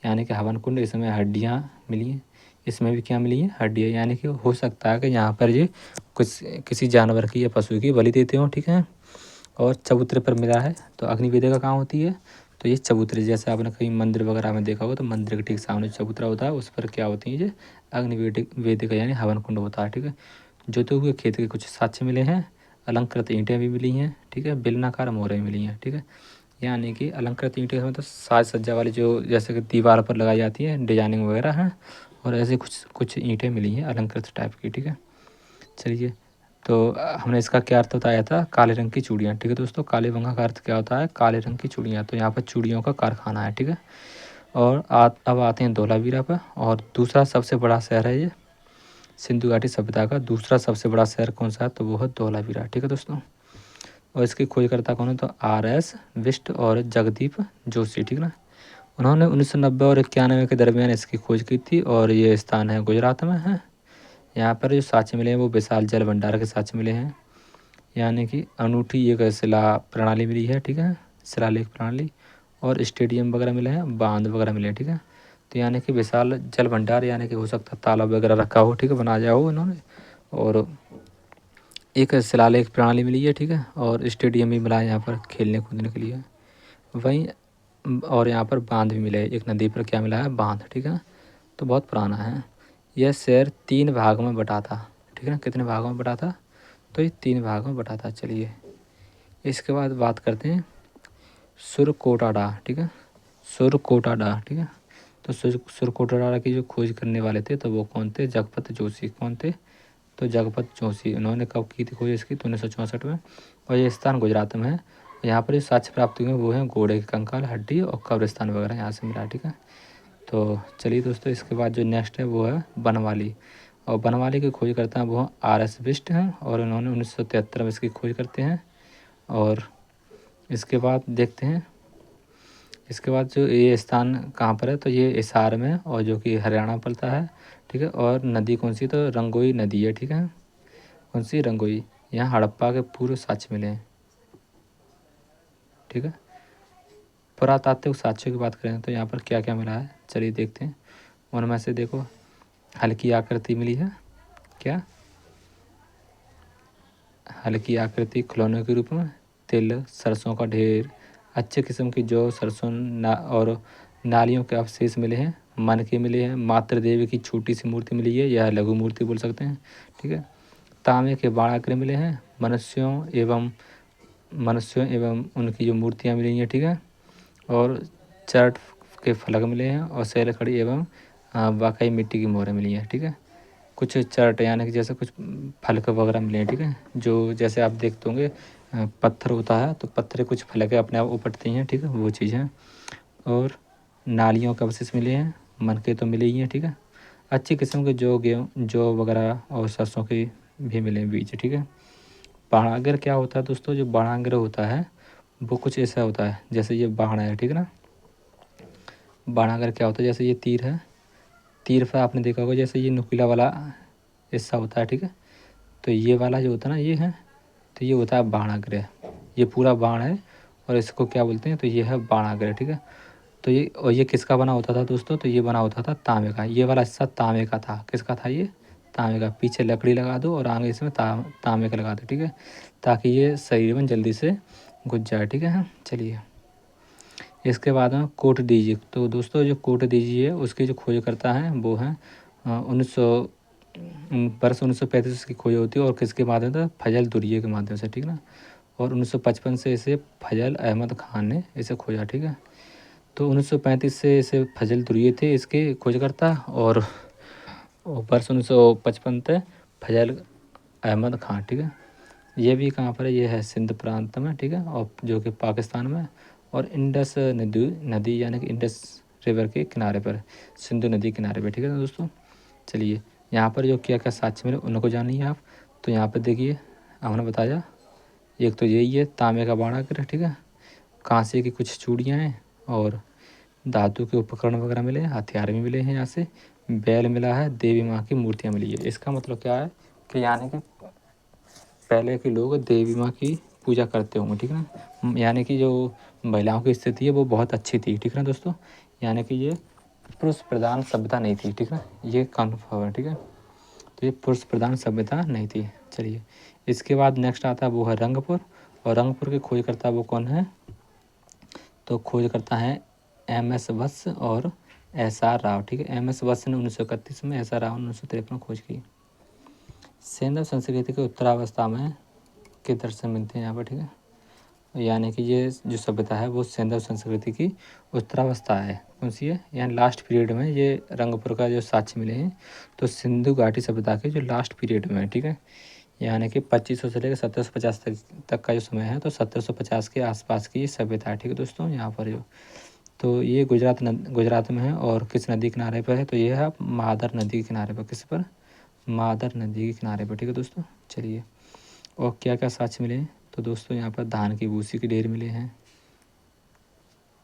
A: यानी कि हवन कुंड, इसमें हड्डियाँ मिली हैं। इसमें भी क्या मिली है, हड्डियाँ, यानी कि हो सकता है कि यहाँ पर ये कुछ किसी जानवर की या पशु की बलि देते हों। ठीक है, और चबूतरे पर मिला है। तो अग्निवेदिका कहाँ होती है, तो ये चबूतरे, जैसे आपने कहीं मंदिर वगैरह में देखा होगा, तो मंदिर के ठीक सामने चबूतरा होता है, उस पर क्या होती है, ये अग्निवेदिका यानी हवन कुंड होता है। ठीक है, जोते हुए खेत के कुछ साक्ष्य मिले हैं, अलंकृत ईंटें भी मिली हैं। ठीक है, बेलनाकार मोहरें मिली हैं। ठीक है, यानी कि अलंकृत ईंटें मतलब साज सज्जा वाली, जो जैसे कि दीवार पर लगाई जाती है, डिजाइनिंग वगैरह है, और ऐसे कुछ कुछ ईंटें मिली हैं अलंकृत टाइप की। ठीक है, चलिए तो हमने इसका क्या अर्थ बताया था, काले रंग की चूड़ियाँ। ठीक है दोस्तों, काले बंगा का अर्थ क्या होता है, काले रंग की चूड़ियाँ। तो यहाँ पर चूड़ियों का कारखाना है। ठीक है, और अब आते हैं धौलावीरा पर। और दूसरा सबसे बड़ा शहर है ये, सिंधु घाटी सभ्यता का दूसरा सबसे बड़ा शहर कौन सा है, तो वो है धौलावीरा। ठीक है दोस्तों, और इसके खोजकर्ता कौन है, तो RS बिष्ट और जगदीप जोशी। ठीक ना, उन्होंने 1990 और 91 के दरमियान इसकी खोज की थी, और ये स्थान है गुजरात में है। यहाँ पर जो साक्ष्य मिले हैं वो विशाल जल भंडार के साक्ष्य मिले हैं, यानी कि अनूठी एक शिला प्रणाली मिली है। ठीक है, शिलालेख प्रणाली, और स्टेडियम वगैरह मिले हैं, बांध वगैरह मिले हैं। ठीक है, तो यानी कि विशाल जल भंडार, यानी कि हो सकता है तालाब वगैरह रखा हो। ठीक है, बनाया हो इन्होंने, और एक शिलालेख प्रणाली मिली है। ठीक है, और स्टेडियम भी मिला है यहाँ पर खेलने कूदने के लिए। वहीं और यहाँ पर बांध भी मिले हैं, एक नदी पर क्या मिला है, बांध। ठीक है, तो बहुत पुराना है। यह शहर 3 भागों में बटा था। ठीक है ना, कितने भागों में बटा था, तो ये 3 भागों में बटा था। चलिए इसके बाद बात करते हैं सुरकोटाडा। ठीक है, सुरकोटाडा। ठीक है, तो सुरकोटाडा की जो खोज करने वाले थे, तो वो कौन थे, जगपत जोशी। कौन थे, तो जगपत जोशी। उन्होंने कब की थी खोज इसकी, तो 1964 में, और ये स्थान गुजरात में है। यहाँ पर जो साक्ष्य प्राप्त हुए वो हैं घोड़े के कंकाल, हड्डी और कब्रिस्तान वगैरह यहाँ से मिला। ठीक है, तो चलिए दोस्तों इसके बाद जो नेक्स्ट है वो है बनवाली। और बनवाली की खोज करते हैं वो RS बिष्ट हैं, और उन्होंने 1973 में इसकी खोज करते हैं। और इसके बाद देखते हैं, इसके बाद जो ये स्थान कहाँ पर है, तो ये हिसार में, और जो कि हरियाणा पड़ता है। ठीक है, और नदी कौन सी, तो रंगोई नदी है। ठीक है, कौन सी, रंगोई। यहाँ हड़प्पा के पूर्व साक्ष्य मिले हैं। ठीक है। पुरातात्विक साक्ष्यों की बात करें तो यहाँ पर क्या क्या मिला है, चलिए देखते हैं। उनमें से देखो, हल्की आकृति मिली है, क्या हल्की आकृति खिलौनों के रूप में, तिल, सरसों का ढेर, अच्छे किस्म की जौ, सरसों और नालियों के अवशेष मिले हैं, मन के मिले हैं, मातृ देवी की छोटी सी मूर्ति मिली है, यह लघु मूर्ति बोल सकते हैं, ठीक है। तांबे के बाणाग्र मिले हैं, मनुष्यों एवं उनकी जो मूर्तियाँ मिली हैं, ठीक है। और चर्ट के फलक मिले हैं और शैलखड़ी एवं वाकई मिट्टी की मोहरें मिली हैं, ठीक है। कुछ चर्ट यानी कि जैसे कुछ फलक वगैरह मिले हैं, ठीक है। जो जैसे आप देखते होंगे पत्थर होता है तो पत्थर कुछ फलक अपने आप उपटती हैं, ठीक है, वो चीज़ है। और नालियों के अवशेष मिले हैं, मन के तो मिले ही हैं, ठीक है। अच्छी किस्म के जो गेहूँ जौ वगैरह और सरसों के भी मिले हैं बीज, ठीक है। बाणागर क्या होता है दोस्तों, जो बाणागर होता है वो कुछ ऐसा होता है, जैसे ये बाण है, ठीक है ना। बाणागर क्या होता है, जैसे ये तीर है, तीर पर आपने देखा होगा जैसे ये नुकीला वाला हिस्सा होता है, ठीक है। तो ये वाला जो होता है ना, ये है, तो ये होता है बाणाग्र, ये पूरा बाण है और इसको क्या बोलते हैं, तो ये है बाणाग्र, ठीक है। तो ये किसका बना होता था दोस्तों, तो ये बना होता था तांबे का, ये वाला हिस्सा तांबे का था, किसका था ये, तांबे का। पीछे लकड़ी लगा दो और आगे इसमें तांबे का लगा दो, ठीक है, ताकि ये शरीर में जल्दी से घुस जाए, ठीक है। चलिए इसके बाद में कोट डीजी, तो दोस्तों जो कोट डीजी है उसकी जो खोज करता है वो है 1935 इसकी खोज होती है और किसके माध्यम से, फजल दुर्ये के माध्यम से, ठीक है ना। और 1955 से इसे फजल अहमद खान ने इसे खोजा, ठीक है। तो 1935 से इसे फजल दुर्ये थे इसके खोजकर्ता, और वर्ष 1955 तक फजल अहमद खान, ठीक है। ये भी कहाँ पर है, ये है सिंध प्रांत में, ठीक है, और जो कि पाकिस्तान में, और इंडस नदी यानी कि इंडस रिवर के किनारे पर, सिंधु नदी किनारे पर, ठीक है ना दोस्तों। चलिए यहाँ पर जो क्या क्या साक्ष्य मिले उनको जानिए आप। तो यहाँ पर देखिए हमने बताया, एक तो यही है तांबे का बाणाग्र, ठीक है, कांसे की कुछ चूड़ियाँ हैं और धातु के उपकरण वगैरह मिले हैं, हथियार भी मिले हैं, यहाँ से बैल मिला है, देवी माँ की मूर्तियाँ मिली है। इसका मतलब क्या है कि यानी कि पहले के लोग देवी माँ की पूजा करते होंगे, ठीक है ना। यानी कि जो महिलाओं की स्थिति है वो बहुत अच्छी थी, ठीक है ना दोस्तों। यानी कि ये पुरुष प्रधान सभ्यता नहीं थी, ठीक है, ये कन्फर्म है, ठीक है। तो ये पुरुष प्रधान सभ्यता नहीं थी। चलिए इसके बाद नेक्स्ट आता है वो है रंगपुर, और रंगपुर के खोजकर्ता वो कौन है, तो खोजकर्ता है MS वत्स और SR राव, ठीक है। MS वत्स ने 1931 में, SR राव ने 1953 में खोज की। सैंधव संस्कृति के उत्तरावस्था में के दर्शन मिलते हैं यहाँ पर, ठीक है। यानी कि ये जो सभ्यता है वो सैंधव संस्कृति की उत्तरावस्था है, कौन सी है, यहाँ लास्ट पीरियड में ये रंगपुर का जो साक्ष्य मिले हैं तो सिंधु घाटी सभ्यता के जो लास्ट पीरियड में है, ठीक है। यानी कि 2500 से लेकर 1750 तक का जो समय है, तो 1750 के आसपास की ये सभ्यता है, ठीक है दोस्तों। यहाँ पर जो तो ये गुजरात में है और किस नदी किनारे पर है, तो ये है महादर नदी के किनारे पर, किस पर, महादर नदी के किनारे पर, ठीक है दोस्तों। चलिए और क्या क्या साक्ष्य मिले, तो दोस्तों यहाँ पर धान की भूसी के ढेर मिले हैं,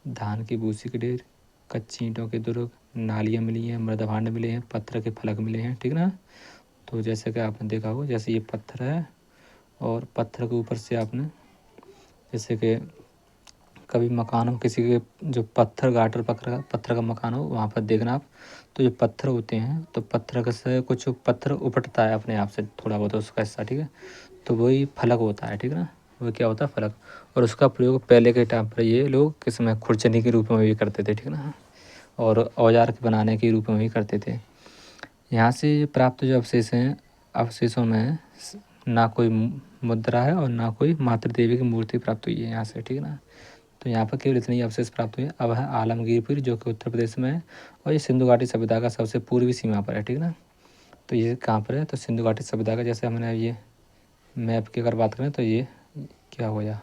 A: धान की भूसी के ढेर, कच्ची ईंटों के दुर्ग, नालियाँ मिली हैं, मृदभांड मिले हैं, पत्थर के फलक मिले हैं, ठीक ना। तो जैसे कि आपने देखा होगा, जैसे ये पत्थर है और पत्थर के ऊपर से आपने जैसे कि कभी मकान हो किसी के, जो पत्थर गाटर पत्थर का मकान हो वहाँ पर देखना आप, तो जो पत्थर होते हैं तो पत्थर का से कुछ पत्थर उपटता है अपने आप से थोड़ा बहुत उसका हिस्सा, ठीक है। तो वही फलक होता है, ठीक है ना, वो क्या होता है, फलक। और उसका प्रयोग पहले के टाइम पर ये लोग किस में खुरचनी के रूप में भी करते थे, ठीक है ना, और औजार के बनाने के रूप में भी करते थे। यहाँ से प्राप्त जो अवशेष हैं, अवशेषों में ना कोई मुद्रा है और ना कोई मातृ देवी की मूर्ति प्राप्त हुई है यहाँ से, ठीक है ना। तो यहाँ पर केवल इतने ही अवशेष प्राप्त हुए। अब है आलमगीरपुर जो कि उत्तर प्रदेश में है, और ये सिंधु घाटी सभ्यता का सबसे पूर्वी सीमा पर है, ठीक है ना। तो ये कहाँ पर है, तो सिंधु घाटी सभ्यता का, जैसे हमने ये मैप की अगर बात करें तो ये क्या हो गया,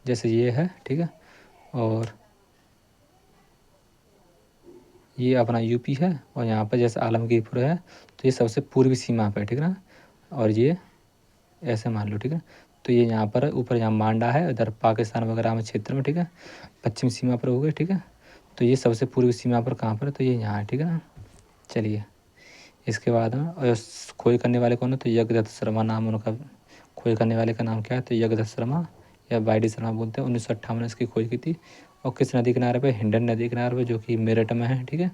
A: जैसे ये है, ठीक है, और ये अपना यूपी है, और यहाँ पर जैसे आलमगीरपुर है तो ये सबसे पूर्वी सीमा पर है, ठीक है ना। और ये ऐसे मान लो, ठीक है। तो ये यहाँ पर ऊपर यहाँ मांडा है, इधर पाकिस्तान वगैरह में क्षेत्र में, ठीक है, पश्चिमी सीमा पर हो गए, ठीक है। तो ये सबसे पूर्वी सीमा पर कहाँ पर है, तो ये यहाँ है, ठीक है ना। चलिए इसके बाद में और खोज करने वाले कौन है, तो यज्ञदत्त शर्मा नाम उनका खोज करने वाले का नाम क्या है, तो जगदत्त शर्मा या वाई.डी. शर्मा बोलते हैं। 1958 में इसकी खोज की थी। और किस नदी किनारे पे, हिंडन नदी किनारे पे, जो कि मेरठ में है, ठीक है।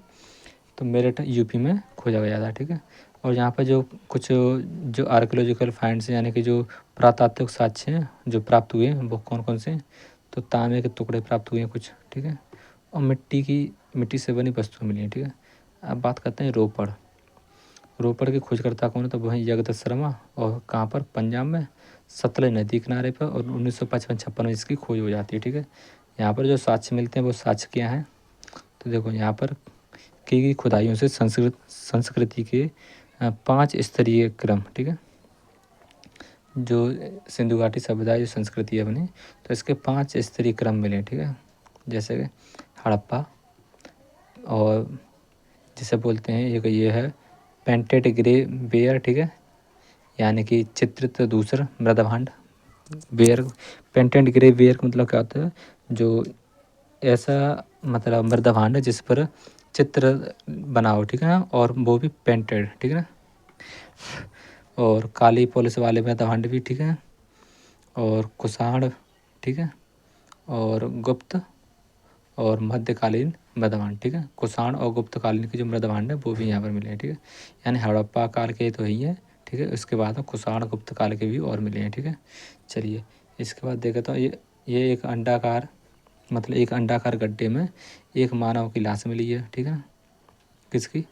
A: तो मेरठ यूपी में खोजा गया था, ठीक है। और यहाँ पर जो कुछ जो आर्कियोलॉजिकल फाइंड्स यानी कि जो पुरातात्विक साक्ष्य हैं जो प्राप्त हुए हैं वो कौन कौन से हैं, तो तांबे के टुकड़े प्राप्त हुए हैं कुछ, ठीक है। और मिट्टी से बनी वस्तुएं मिली हैं, ठीक है। अब बात करते हैं रोपड़। रोपड़ के खोजकर्ता कौन है, तो वहीं जगदत्त शर्मा। और कहाँ पर, पंजाब में सतलज नदी किनारे पर। और 1955-56 में इसकी खोज हो जाती है, ठीक है। यहाँ पर जो साक्ष्य मिलते हैं वो साक्ष्य क्या हैं, तो देखो यहाँ पर की गई खुदाइयों से संस्कृति के 5 स्तरीय क्रम, ठीक है। जो सिंधु घाटी सभ्यता जो संस्कृति है अपनी, तो इसके 5 स्तरीय क्रम मिले, ठीक है। जैसे कि हड़प्पा, और जिसे बोलते हैं एक ये है पेंटेड ग्रे वेयर, ठीक है, यानी कि चित्रित दूसर मृदभांड वेयर। पेंटेड ग्रे वेयर का मतलब क्या होता है, जो ऐसा मतलब मृदभांड है जिस पर चित्र बनाओ, ठीक है ना, और वो भी पेंटेड, ठीक है ना। और काली पॉलिश वाले मृदभांड भी, ठीक है। और कुषाण, ठीक है। और गुप्त और मध्यकालीन मृदभांड, ठीक है। कुषाण और गुप्तकालीन के जो मृदभांड है वो भी यहाँ पर मिले हैं, ठीक है। यानी हड़प्पा काल के तो ही है, ठीक है। उसके बाद में कुषाण गुप्त काल के भी और मिले हैं, ठीक है। चलिए इसके बाद देखें तो ये एक अंडाकार, मतलब एक अंडाकार गड्ढे में एक मानव की लाश मिली है, ठीक है। किसकी,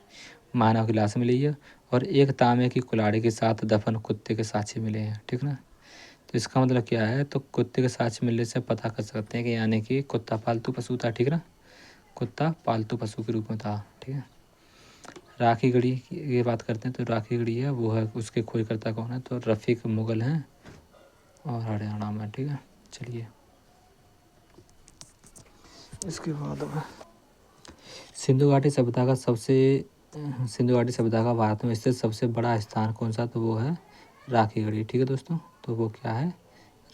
A: मानव की लाश मिली है। और एक तांबे की कुल्हाड़ी के साथ दफन कुत्ते के साक्ष्य मिले हैं, ठीक ना। तो इसका मतलब क्या है, तो कुत्ते के साक्ष्य मिलने से पता कर सकते हैं कि यानी कि कुत्ता पालतू पशु था, ठीक ना। कुत्ता पालतू पशु के रूप में था, ठीक है। राखी गढ़ी की ये बात करते हैं, तो राखी गढ़ी है वो है, उसके खोजकर्ता कौन है, तो रफ़ीक मुगल हैं और हरियाणा में, ठीक है। चलिए इसके बाद सिंधु घाटी सभ्यता का सिंधु घाटी सभ्यता का भारत में स्थित सबसे बड़ा स्थान कौन सा, तो वो है राखी गढ़ी, ठीक है दोस्तों। तो वो क्या है,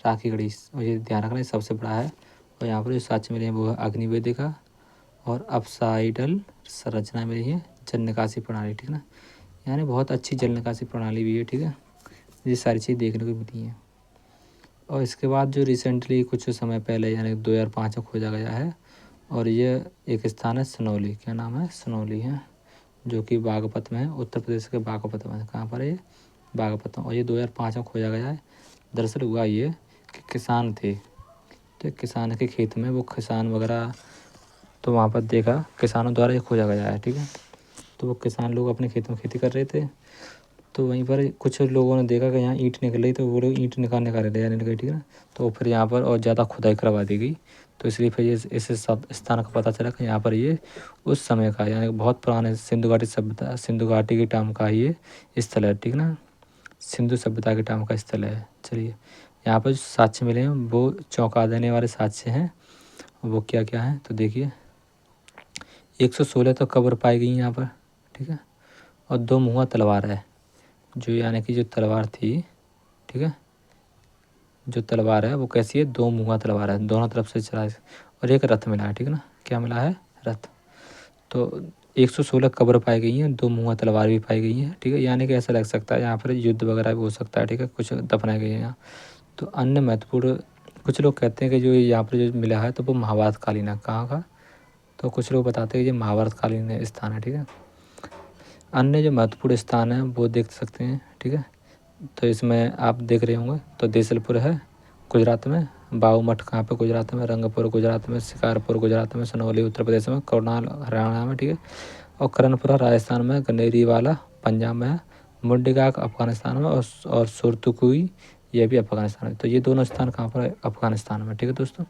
A: राखी गढ़ी, और ये ध्यान रखना ये सबसे बड़ा है। और यहाँ पर जो साक्ष्य मिले हैं वो है अग्निवेदिका और अपसाइडल संरचना मिली है, जल निकासी प्रणाली, ठीक है ना। यानी बहुत अच्छी जल निकासी प्रणाली भी है, ठीक है। ये सारी चीज़ देखने को मिली हैं। और इसके बाद जो रिसेंटली कुछ समय पहले यानी 2005 में खोजा गया है, और ये एक स्थान है सनौली, क्या नाम है, सनौली है, जो कि बागपत में है, उत्तर प्रदेश के बागपत में। कहाँ पर है ये, बागपत में। और ये 2005 में खोजा गया है। दरअसल हुआ ये कि किसान थे, तो किसान के खेत में वो किसान वगैरह, तो वहाँ पर देखा किसानों द्वारा ये खोजा गया है, ठीक है। तो वो किसान लोग अपने खेत में खेती कर रहे थे, तो वहीं पर कुछ लोगों ने देखा कि यहाँ ईंट निकल रही, तो वो लोग ईंट निकालने का रहे निकल, ठीक है ना। तो फिर यहाँ पर और ज़्यादा खुदाई करवा दी गई, तो इसलिए फिर ये इस स्थान का पता चला कि यहाँ पर ये उस समय का यानी बहुत पुराने सिंधु घाटी सभ्यता, सिंधु घाटी के टाइम का ही ये स्थल है, ठीक ना। सिंधु सभ्यता के टाइम का स्थल है। चलिए यहाँ पर जो साक्ष्य मिले हैं वो चौंका देने वाले साक्ष्य हैं। वो क्या क्या हैं, तो देखिए 116 तो कब्र पाई गई यहाँ पर, ठीक है। और 2 मुँहा तलवार है, जो यानी कि जो तलवार थी, ठीक है, जो तलवार है वो कैसी है, 2 मुँहा तलवार है, दोनों तरफ से चला। और एक रथ मिला है, ठीक है ना, क्या मिला है, रथ। तो 116 कब्र पाई गई हैं, 2 मुँहा तलवार भी पाई गई हैं, ठीक है। यानी कि ऐसा लग सकता है यहाँ पर युद्ध वगैरह भी हो सकता है, ठीक है, कुछ दफनाए गए हैं यहाँ। तो अन्य महत्वपूर्ण, कुछ लोग कहते हैं कि जो यहाँ पर जो मिला है तो वो महाभारत कालीन है, कहाँ का, तो कुछ लोग बताते हैं कि ये महाभारत कालीन स्थान है, ठीक है। अन्य जो महत्वपूर्ण स्थान है वो देख सकते हैं, ठीक है। तो इसमें आप देख रहे होंगे, तो देसलपुर है गुजरात में, बाऊ मठ कहाँ पे, गुजरात में, रंगपुर गुजरात में, शिकारपुर गुजरात में, सनौली उत्तर प्रदेश में, करनाल हरियाणा में, ठीक है। और करणपुरा राजस्थान में, गनेरी वाला पंजाब में है, मुंडीगाग अफगानिस्तान में, और सुरतुकुई ये भी अफगानिस्तान में। तो ये दोनों स्थान कहाँ पर है, अफगानिस्तान में, ठीक है दोस्तों।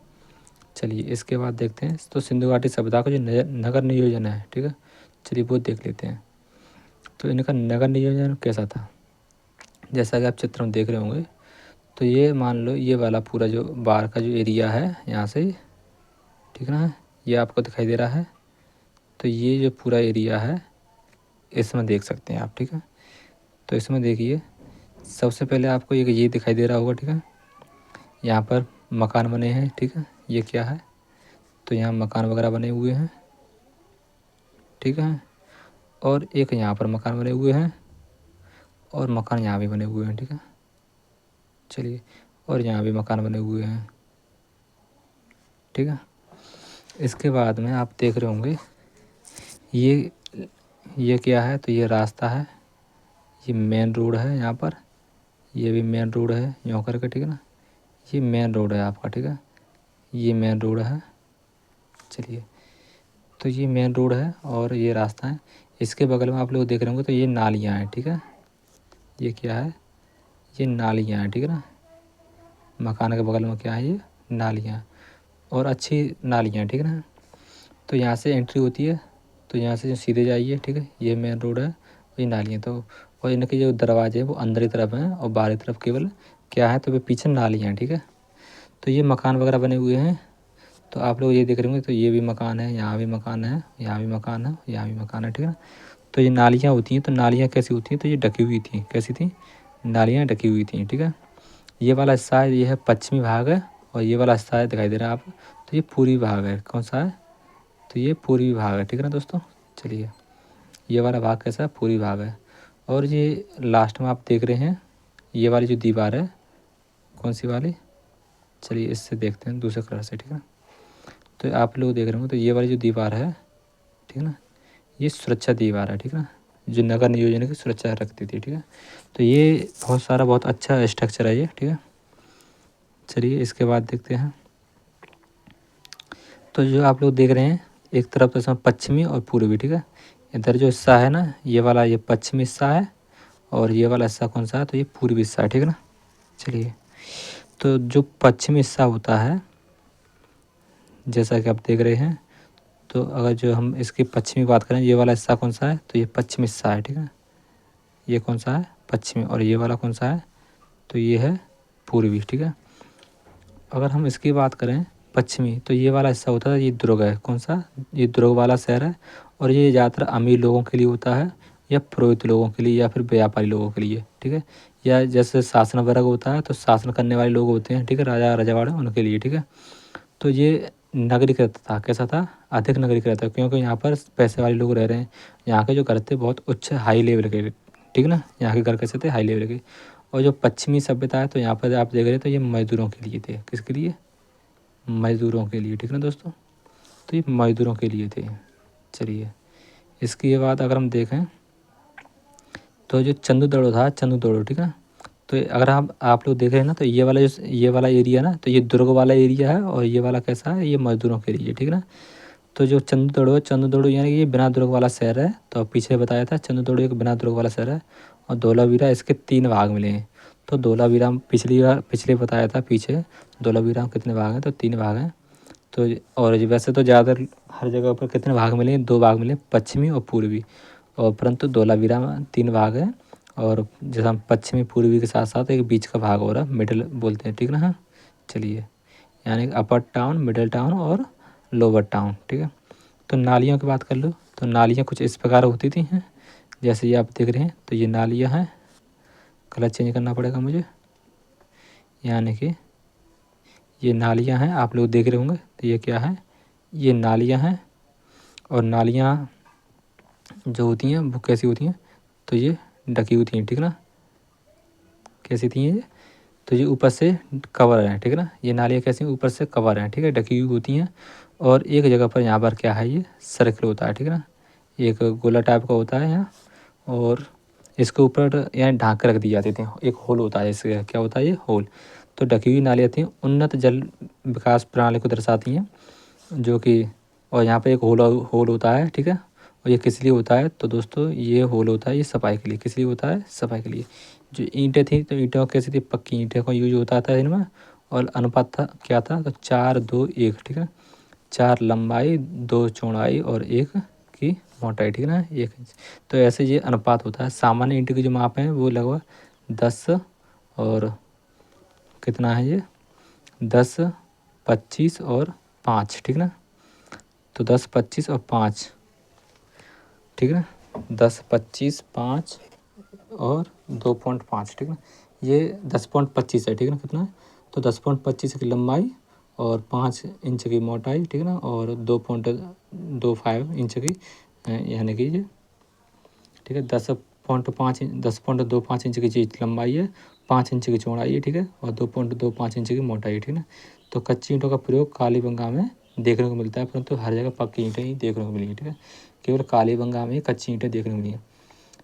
A: चलिए इसके बाद देखते हैं, तो सिंधु घाटी सभ्यता का जो नगर नियोजन है, ठीक है, चलिए वो देख लेते हैं। तो इनका नगर नियोजन कैसा था, जैसा कि आप चित्र में देख रहे होंगे, तो ये मान लो ये वाला पूरा जो बाहर का जो एरिया है यहाँ से, ठीक है ना, ये आपको दिखाई दे रहा है। तो ये जो पूरा एरिया है इसमें देख सकते हैं आप, ठीक है। तो इसमें देखिए सबसे पहले आपको ये दिखाई दे रहा होगा, ठीक है। यहाँ पर मकान बने हैं, ठीक है, ये क्या है, तो यहाँ मकान वगैरह बने हुए हैं, ठीक है। और एक यहाँ पर मकान बने हुए हैं, और मकान यहाँ भी बने हुए हैं, ठीक है। चलिए, और यहाँ भी मकान बने हुए हैं, ठीक है। इसके बाद में आप देख रहे होंगे ये क्या है, तो ये रास्ता है, ये मेन रोड है यहाँ पर, ये भी मेन रोड है यूँ करके, ठीक है ना। ये मेन रोड है आपका, ठीक है, ये मेन रोड है। चलिए, तो ये मेन रोड है और ये रास्ता है। इसके बगल में आप लोग देख रहे होंगे तो ये नालियाँ हैं, ठीक है। ये क्या है, ये नालियाँ हैं, ठीक है ना। मकान के बगल में क्या है, ये नालियाँ, और अच्छी नालियाँ, ठीक है ना। तो यहाँ से एंट्री होती है, तो यहाँ से सीधे जाइए, ठीक है। ये मेन रोड है, ये नालियाँ, तो और इनके जो दरवाजे हैं वो अंदर की तरफ हैं और बाहर की तरफ केवल क्या है, तो वे पीछे नालियाँ हैं, ठीक है। तो ये मकान वगैरह बने हुए हैं। तो आप लोग ये देख रहे होंगे तो ये भी मकान है, यहाँ भी मकान है, यहाँ भी मकान है, यहाँ भी मकान है, ठीक है ना। तो ये नालियाँ होती हैं, तो नालियाँ कैसी होती हैं, तो ये ढकी हुई थी, कैसी थी, नालियाँ ढकी हुई थी, ठीक है। ये वाला हिस्सा है, ये है पश्चिमी भाग है, और ये वाला हिस्सा है दिखाई दे रहा है आपको, तो ये पूर्वी भाग है। कौन सा है, तो ये पूर्वी भाग है, ठीक है ना दोस्तों। चलिए, ये वाला भाग कैसा है, पूर्वी भाग है। और ये लास्ट में आप देख रहे हैं ये वाली जो दीवार है, कौन सी वाली, चलिए इससे देखते हैं दूसरे कलर से, ठीक है। तो आप लोग देख रहे होंगे तो ये वाली जो दीवार है, ठीक है ना, ये सुरक्षा दीवार है, ठीक है ना, जो नगर नियोजन की सुरक्षा रखती थी, ठीक है। तो ये बहुत अच्छा स्ट्रक्चर है ये, ठीक है। चलिए, इसके बाद देखते हैं। तो जो आप लोग देख रहे हैं एक तरफ तो इसमें पश्चिमी और पूर्वी, ठीक है। इधर जो हिस्सा है ना, ये वाला ये पश्चिमी हिस्सा है, और ये वाला हिस्सा कौन सा है, तो ये पूर्वी हिस्सा है, ठीक है ना। चलिए, तो जो पश्चिमी हिस्सा होता है, जैसा कि आप देख रहे हैं, तो अगर जो हम इसकी पश्चिमी बात करें, ये वाला हिस्सा कौन सा है, तो ये पश्चिमी हिस्सा है, ठीक है। ये कौन सा है, पश्चिमी, और ये वाला कौन सा है, तो ये है पूर्वी, ठीक है। अगर हम इसकी बात करें पश्चिमी, तो ये वाला हिस्सा होता है, ये दुर्ग है, कौन सा, ये दुर्ग वाला शहर है। और ये ज़्यादातर अमीर लोगों के लिए होता है, या पुरोहित लोगों के लिए, या फिर व्यापारी लोगों के लिए, ठीक है। या जैसे शासन वर्ग होता है, तो शासन करने वाले लोग होते हैं, ठीक है, राजा रजवाड़े, उनके लिए, ठीक है। तो ये नगरीकृत था, कैसा था, अधिक नगरीकृत था, क्योंकि यहाँ पर पैसे वाले लोग रह रहे हैं। यहाँ के जो घर थे बहुत उच्च हाई लेवल के, ठीक है ना, यहाँ के घर कैसे थे, हाई लेवल के। और जो पश्चिमी सभ्यता है, तो यहाँ पर आप देख रहे हैं तो ये मजदूरों के लिए थे, किसके लिए, मजदूरों के लिए, ठीक है ना दोस्तों। तो ये मजदूरों के लिए थे। चलिए, इसकी बाद अगर हम देखें तो जो चंद्रदड़ो था, चंद्रदड़ो, ठीक है। तो अगर आप लोग देख रहे हैं ना, तो ये वाला एरिया ना, तो ये दुर्ग वाला एरिया है, और ये वाला कैसा है, ये मजदूरों के लिए, ठीक है ना। तो जो चंद्रदड़ो है, चंद्रदड़ो यानी कि ये बिना दुर्ग वाला शहर है। तो पीछे बताया था चंद्रदड़ो एक बिना दुर्ग वाला शहर है। और धोलावीरा इसके 3 भाग मिले हैं। तो धोलावीरा पिछले बताया था पीछे, धोलावीरा में कितने भाग हैं, तो 3 भाग हैं। तो और वैसे तो ज़्यादातर हर जगह पर कितने भाग मिले हैं, 2 भाग मिले, पश्चिमी और पूर्वी। और परंतु धोलावीरा में 3 भाग हैं। और जैसा हम पश्चिमी पूर्वी के साथ साथ एक बीच का भाग हो रहा है, मिडिल बोलते हैं, ठीक ना। हाँ, चलिए, यानी अपर टाउन, मिडिल टाउन और लोअर टाउन, ठीक है। तो नालियों की बात कर लो, तो नालियाँ कुछ इस प्रकार होती थी हैं, जैसे ये आप देख रहे हैं। तो ये नालियाँ हैं, कलर चेंज करना पड़ेगा मुझे, यानी कि ये नालियाँ हैं, आप लोग देख रहे होंगे। तो ये क्या है, ये नालियाँ हैं। और नालियाँ जो होती हैं वो कैसी होती हैं, तो ये ढकी होती हैं, ठीक है ना। कैसी थी ये, तो ये ऊपर से कवर है, ठीक है ना। ये नालियाँ कैसी ऊपर से कवर हैं, ठीक है, ढकी हुई होती हैं। और एक जगह पर यहाँ पर क्या है, ये सर्कल होता है, ठीक है ना। एक गोला टाइप का होता है यहाँ, और इसके ऊपर यहाँ ढाँक के रख दी जाती थी। एक होल होता है, इसके क्या होता है, ये होल। तो ढकी हुई नालियाँ थी, उन्नत जल विकास प्रणाली को दर्शाती हैं, जो कि, और यहाँ पे एक होल होता है, ठीक है। और ये किस लिए होता है, तो दोस्तों ये होल होता है, ये सफाई के लिए, किस लिए होता है, सफाई के लिए। जो ईंटें थी, तो ईंटों कैसी थी, पक्की ईंटें का यूज होता था इनमें। और अनुपात था क्या था, तो 4-2-1, ठीक है। 4 लंबाई, 2 चौड़ाई और 1 की मोटाई, ठीक है ना, 1 इंच। तो ऐसे ये अनुपात होता है। सामान्य ईंट की जो माप है वो लगभग 10 और कितना है ये, 10, 25 और 5, ठीक ना। तो 10, 25 और 5, ठीक है ना। 10, 25, 5 और 2.5, ठीक है ना। ये 10.25 है, ठीक है ना, कितना है, तो 10.25 की लंबाई और 5 इंच की मोटाई, ठीक है ना, और 2.25 इंच की यानी कि ये, ठीक है, 10.25 इंच की चीज लंबाई है, 5 इंच की चौड़ाई है, ठीक है, और 2.25 इंच की मोटाई है, ठीक है। तो कच्ची ईंटों का प्रयोग कालीबंगा में देखने को मिलता है, परंतु हर जगह पक्की ईंटें ही देखने को मिली हैं, ठीक है। केवल कालीबंगा में कच्ची ईंटें देखने को मिली हैं।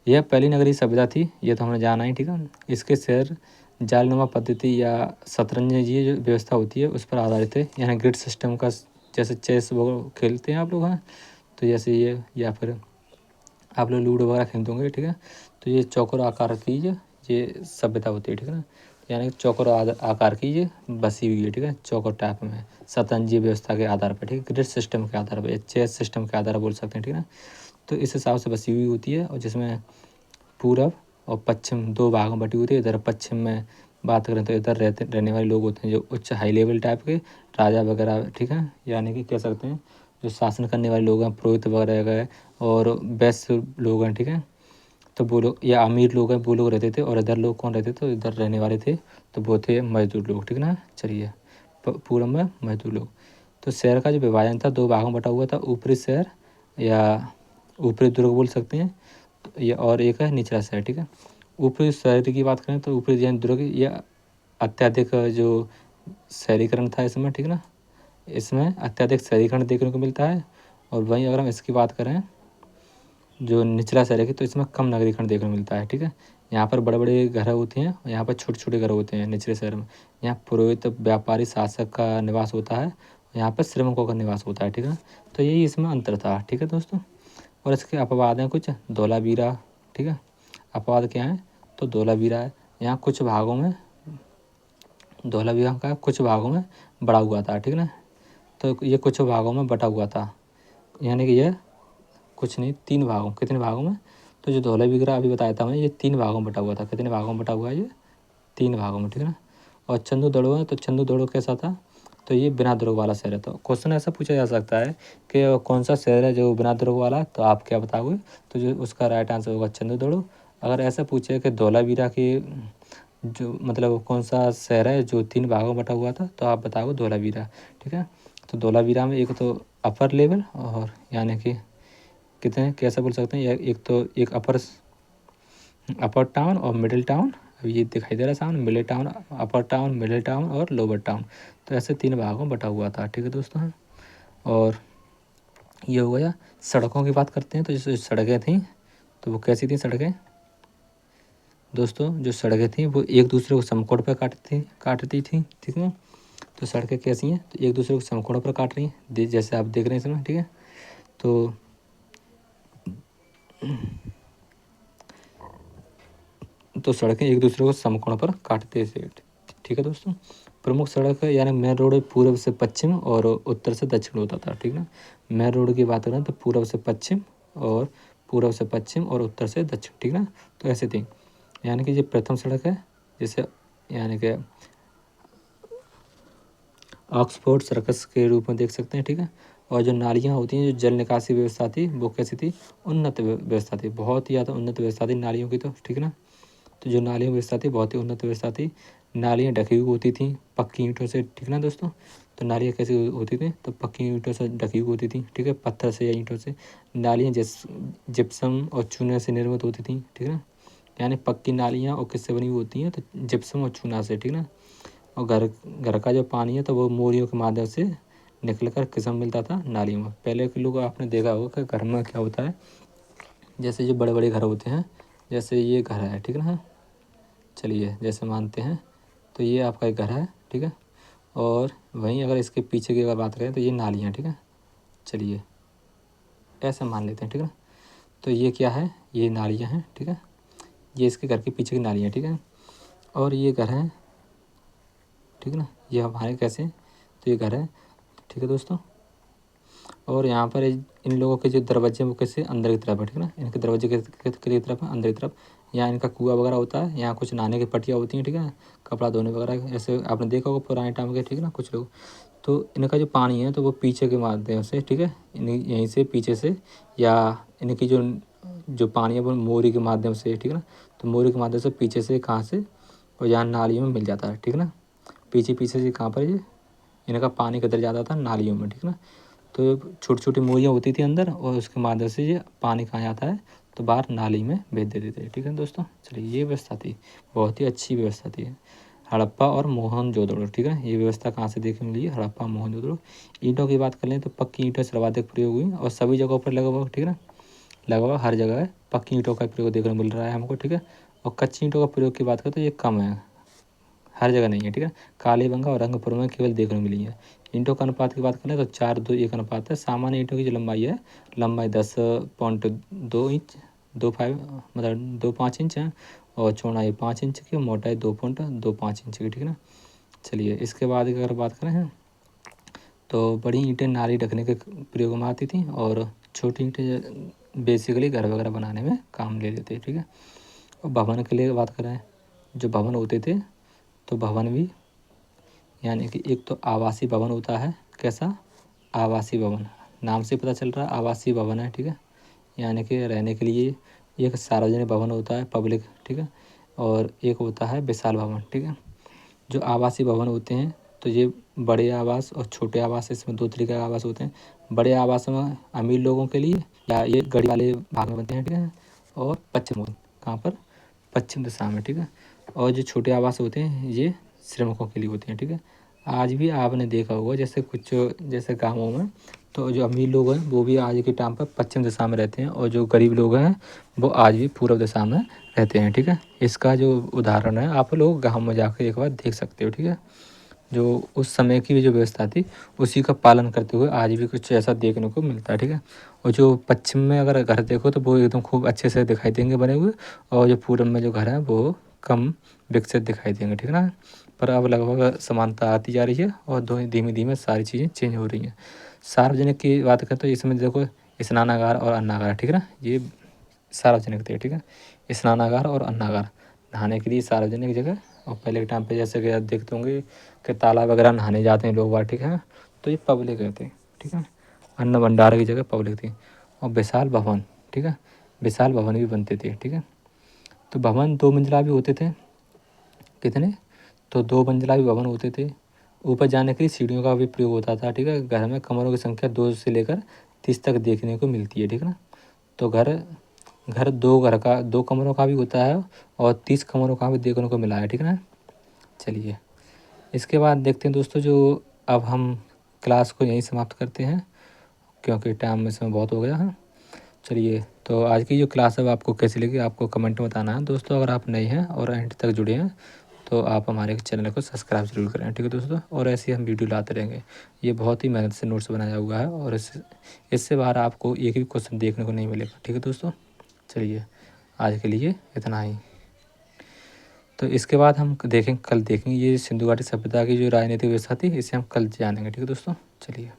A: यह पहली नगरीय सभ्यता थी, ये तो हमने जाना ही, ठीक है। इसके शहर जालनुमा पद्धति या शतरंजी जो व्यवस्था होती है उस पर आधारित है, यानी ग्रिड सिस्टम का, जैसे चेस वो खेलते हैं आप लोग, हैं तो जैसे ये, या फिर आप लोग लूडो वगैरह खेलते होंगे, ठीक है। तो ये चौकोर आकार की ये सभ्यता होती है, ठीक है ना। यानी चौकोर आकार की ये बसी हुई है, ठीक है, चौकोर टाइप में शतरंजी व्यवस्था के आधार पर, ठीक है, ग्रिड सिस्टम के आधार पर, चेस सिस्टम के आधार पर बोल सकते हैं, ठीक है ना। तो इस हिसाब से बसी हुई होती है, और जिसमें पूरब और पश्चिम दो भागों में बटी होती है। इधर पश्चिम में बात करें तो इधर रहने वाले लोग होते हैं जो उच्च हाई लेवल टाइप के राजा वगैरह, ठीक है, यानी कि कह सकते हैं जो शासन करने वाले लोग हैं, पुरोहित वगैरह गए, और वैश्य लोग हैं, ठीक है। तो वो लोग या अमीर लोग हैं वो लोग रहते थे, और इधर लोग कौन रहते थे, तो इधर रहने वाले थे तो वो थे मजदूर लोग, ठीक है ना। चलिए, पूरब में मजदूर लोग। तो शहर का जो विभाजन था दो भागों में बटा हुआ था, ऊपरी शहर या ऊपरी दुर्ग बोल सकते हैं, तो ये, और एक है निचला शहर, ठीक है। ऊपरी शहर की बात करें तो ऊपरी जैन दुर्ग यह अत्यधिक जो शहरीकरण था इसमें, ठीक है ना, इसमें अत्यधिक शहरीकरण देखने को मिलता है। और वहीं अगर हम इसकी बात करें जो निचला शहर है तो इसमें कम नगरीकरण देखने को मिलता है, ठीक है। यहाँ पर बड़े बड़े घर होते हैं और यहाँ पर छोटे छोटे घर होते हैं निचले शहर में। यहाँ पुरोहित व्यापारी शासक का निवास होता है, यहाँ पर श्रमिकों का निवास होता है, ठीक है। तो यही इसमें अंतर था, ठीक है दोस्तों। और इसके अपवाद हैं कुछ, धोलावीरा, ठीक है। अपवाद क्या है, तो धोलावीरा है, यहाँ कुछ भागों में धोलावीरा का कुछ भागों में बड़ा हुआ था, ठीक है ना। तो ये कुछ भागों में बटा हुआ था, यानी कि ये कुछ नहीं, 3 भागों, कितने भागों में, तो जो धोलावीरा अभी बताया था मैं, ये 3 भागों में बटा हुआ था। कितने भागों में बटा हुआ है, ये 3 भागों में, ठीक है ना। और चंदू दड़ो है, तो चंदू दड़ो कैसा था, तो ये बिना दुर्ग वाला शहर है। तो क्वेश्चन ऐसा पूछा जा सकता है कि कौन सा शहर है जो बिना दुर्ग वाला, तो आप क्या बताओगे, तो जो उसका राइट आंसर होगा चंदू दड़ो। अगर ऐसा पूछे कि धोलावीरा की जो मतलब कौन सा शहर है जो 3 भागों में बटा हुआ था, तो आप बताओगे धोलावीरा, ठीक है। तो धोलावीरा में एक तो अपर लेवल, और यानी कि कितने कैसे बोल सकते हैं, एक तो एक अपर टाउन और मिडिल टाउन, अब ये दिखाई दे रहा है सामने, मिडिल टाउन, अपर टाउन, मिडिल टाउन और लोअर टाउन। तो ऐसे 3 भागों में बटा हुआ था, ठीक है दोस्तों। और ये हो गया। सड़कों की बात करते हैं, तो जैसे सड़कें थीं तो वो कैसी थी सड़कें दोस्तों, जो सड़कें थीं वो एक दूसरे को समकोण पर काटती थी, ठीक है। तो सड़कें कैसी हैं, तो एक दूसरे को समकोण पर काट रही हैं, जैसे आप देख रहे हैं इसमें, ठीक है। तो सड़कें एक दूसरे को समकोण पर काटते थे, ठीक है दोस्तों। प्रमुख सड़क यानी मेन रोड पूर्व से पश्चिम और उत्तर से दक्षिण होता था, ठीक ना। मेन रोड की बात करें तो पूर्व से पश्चिम और उत्तर से दक्षिण, ठीक ना। तो ऐसे थी, यानी कि ये प्रथम सड़क है, जिसे यानी कि ऑक्सफोर्ड सर्कस के रूप में देख सकते हैं, ठीक है। और जो नालियाँ होती हैं, जो जल निकासी व्यवस्था थी वो कैसी थी, उन्नत व्यवस्था थी, बहुत ही ज़्यादा उन्नत व्यवस्था थी नालियों की, तो ठीक ना। तो जो नालियों की व्यवस्था थी बहुत ही उन्नत व्यवस्था थी। नालियाँ ढकी हुई होती थी पक्की ईंटों से, ठीक ना दोस्तों। तो नालियाँ कैसी होती थी, तो पक्की ईंटों से ढकी हुई होती थी, ठीक है, पत्थर से या ईंटों से। नालियाँ जिप्सम और चूने से निर्मित होती थी, ठीक है। यानी पक्की नालियाँ और किससे बनी हुई होती हैं, तो जिप्सम और चूना से, ठीक ना। और घर का जो पानी है तो वो मोरियों के माध्यम से निकल कर किसम मिलता था, नालियों में। पहले के लोग आपने देखा होगा कि घर में क्या होता है, जैसे जो बड़े बड़े घर होते हैं, जैसे ये घर है, ठीक है ना। चलिए जैसे मानते हैं तो ये आपका एक घर है, ठीक है। और वहीं अगर इसके पीछे की अगर बात करें तो ये नालियाँ, ठीक है। चलिए ऐसा मान लेते हैं, ठीक है। तो ये क्या है, ये नालियाँ हैं, ठीक है। ये इसके घर के पीछे की नालियाँ, ठीक है। और ये घर है, ठीक है ना। ये हमारे कैसे, तो ये घर है, ठीक है दोस्तों। और यहाँ पर इन लोगों के जो दरवाजे हैं वो कैसे अंदर की तरफ है, ठीक है ना। इनके दरवाजे की तरफ है, अंदर की तरफ। यहाँ इनका कुआं वगैरह होता है, यहाँ कुछ नहाने की पट्टियाँ होती हैं, ठीक है, कपड़ा धोने वगैरह, ऐसे आपने देखा होगा पुराने टाइम के, ठीक है ना, कुछ लोग। तो इनका जो पानी है तो वो पीछे के माध्यम से, ठीक है, यहीं से पीछे से, या इनकी जो पानी है वो मोरी के माध्यम से, ठीक है ना। तो मोरी के माध्यम से पीछे से कहाँ से, और यहाँ नालियों में मिल जाता है, ठीक है ना। पीछे पीछे से कहाँ पर ये इनका पानी किधर जाता था, नालियों में, ठीक है ना। तो छोटी छोटी मोरियाँ होती थी अंदर, और उसके माध्यम से ये पानी कहाँ जाता है, तो बाहर नाली में भेज देते थे। ठीक है दोस्तों, चलिए ये व्यवस्था थी, बहुत ही अच्छी व्यवस्था थी हड़प्पा और मोहनजोदड़ो। ठीक है, ये व्यवस्था कहाँ से देखने मिली है? हड़प्पा मोहनजोदड़ो। ईंटों की बात कर लें तो पक्की ईंटें सर्वाधिक प्रयोग हुई और सभी जगहों पर लगभग, ठीक है ना, लगभग हर जगह पक्की ईंटों का प्रयोग देखने को मिल रहा है हमको। ठीक है, और कच्ची ईंटों का प्रयोग की बात करें तो ये कम है, हर जगह नहीं है। ठीक है, कालीबंगा और रंगपुर में केवल देखने को मिली है। ईंटों का अनुपात की बात करें तो 4:2 अनुपात है। सामान्य ईंटों की जो लंबाई है, लंबाई 10.2 इंच 25 मतलब 2.5 इंच है, और चौड़ाई 5 इंच की, मोटाई 2.25 इंच की। ठीक है ना, चलिए इसके बाद अगर बात करें तो बड़ी ईंटें नाली ढकने के प्रयोग में आती थी और छोटी ईंटें बेसिकली घर वगैरह बनाने में काम ले लेते। ठीक है, और भवन के लिए बात करें, जो भवन होते थे तो भवन भी, यानी कि एक तो आवासीय भवन होता है। कैसा? आवासीय भवन, नाम से पता चल रहा है आवासीय भवन है। ठीक है, यानी कि रहने के लिए एक सार्वजनिक भवन होता है, पब्लिक। ठीक है, और एक होता है विशाल भवन। ठीक है, जो आवासीय भवन होते हैं तो ये बड़े आवास और छोटे आवास, इसमें दो तरीके के आवास होते हैं। बड़े आवास में अमीर लोगों के लिए, या ये गरीब वाले भाग में बनते हैं। ठीक है, और पश्चिम कहाँ पर? पश्चिम दिशा में। ठीक है, और जो छोटे आवास होते हैं ये श्रमिकों के लिए होते हैं। ठीक है, आज भी आपने देखा होगा जैसे कुछ जैसे गाँवों में तो जो अमीर लोग हैं वो भी आज के टाइम पर पश्चिम दिशा में रहते हैं, और जो गरीब लोग हैं वो आज भी पूर्व दिशा में रहते हैं। ठीक है, इसका जो उदाहरण है आप लोग गाँव में जाकर एक बार देख सकते हो। ठीक है, जो उस समय की जो व्यवस्था थी उसी का पालन करते हुए आज भी कुछ ऐसा देखने को मिलता है। ठीक है, और जो पश्चिम में अगर घर देखो तो वो एकदम खूब अच्छे से दिखाई देंगे बने हुए, और जो पूर्व में जो घर हैं वो कम विकसित दिखाई देंगे। ठीक है ना, पर अब लगभग समानता आती जा रही है और धीमे धीमे सारी चीज़ें चेंज हो रही हैं। सार्वजनिक की बात करें तो इसमें देखो स्नानागार और अन्नागार। ठीक है ना, ये सार्वजनिक थे। ठीक है, स्नानागार और अन्नागार, नहाने के लिए सार्वजनिक जगह। और पहले के टाइम पे जैसे कि आप देखते होंगे कि तालाब वगैरह नहाने जाते हैं लोग बाहर। ठीक है, तो ये पब्लिक रहते। ठीक है, अन्न भंडार की जगह पब्लिक थी। और विशाल भवन, ठीक है, विशाल भवन भी बनते थे। ठीक है, तो भवन 2 मंजिला भी होते थे। कितने? तो 2 मंजिला भी भवन होते थे। ऊपर जाने के लिए सीढ़ियों का भी प्रयोग होता था। ठीक है, घर में कमरों की संख्या 2 से लेकर 30 तक देखने को मिलती है। ठीक है ना, तो घर घर दो कमरों का भी होता है और 30 कमरों का भी देखने को मिला है। ठीक है ना, चलिए इसके बाद देखते हैं दोस्तों, जो अब हम क्लास को यहीं समाप्त करते हैं क्योंकि टाइम में समय बहुत हो गया है। चलिए, तो आज की जो क्लास है वो आपको कैसी लगी आपको कमेंट में बताना है दोस्तों। अगर आप नए हैं और एंड तक जुड़े हैं तो आप हमारे चैनल को सब्सक्राइब जरूर करें। ठीक है दोस्तों, और ऐसे हम वीडियो लाते रहेंगे। ये बहुत ही मेहनत से नोट्स बनाया हुआ है और इससे बाहर आपको एक भी क्वेश्चन देखने को नहीं मिलेगा। ठीक है दोस्तों, चलिए आज के लिए इतना ही। तो इसके बाद हम कल देखेंगे ये सिंधु घाटी सभ्यता की जो राजनीतिक व्यवस्था थी, इसे हम कल जानेंगे। ठीक है दोस्तों, चलिए।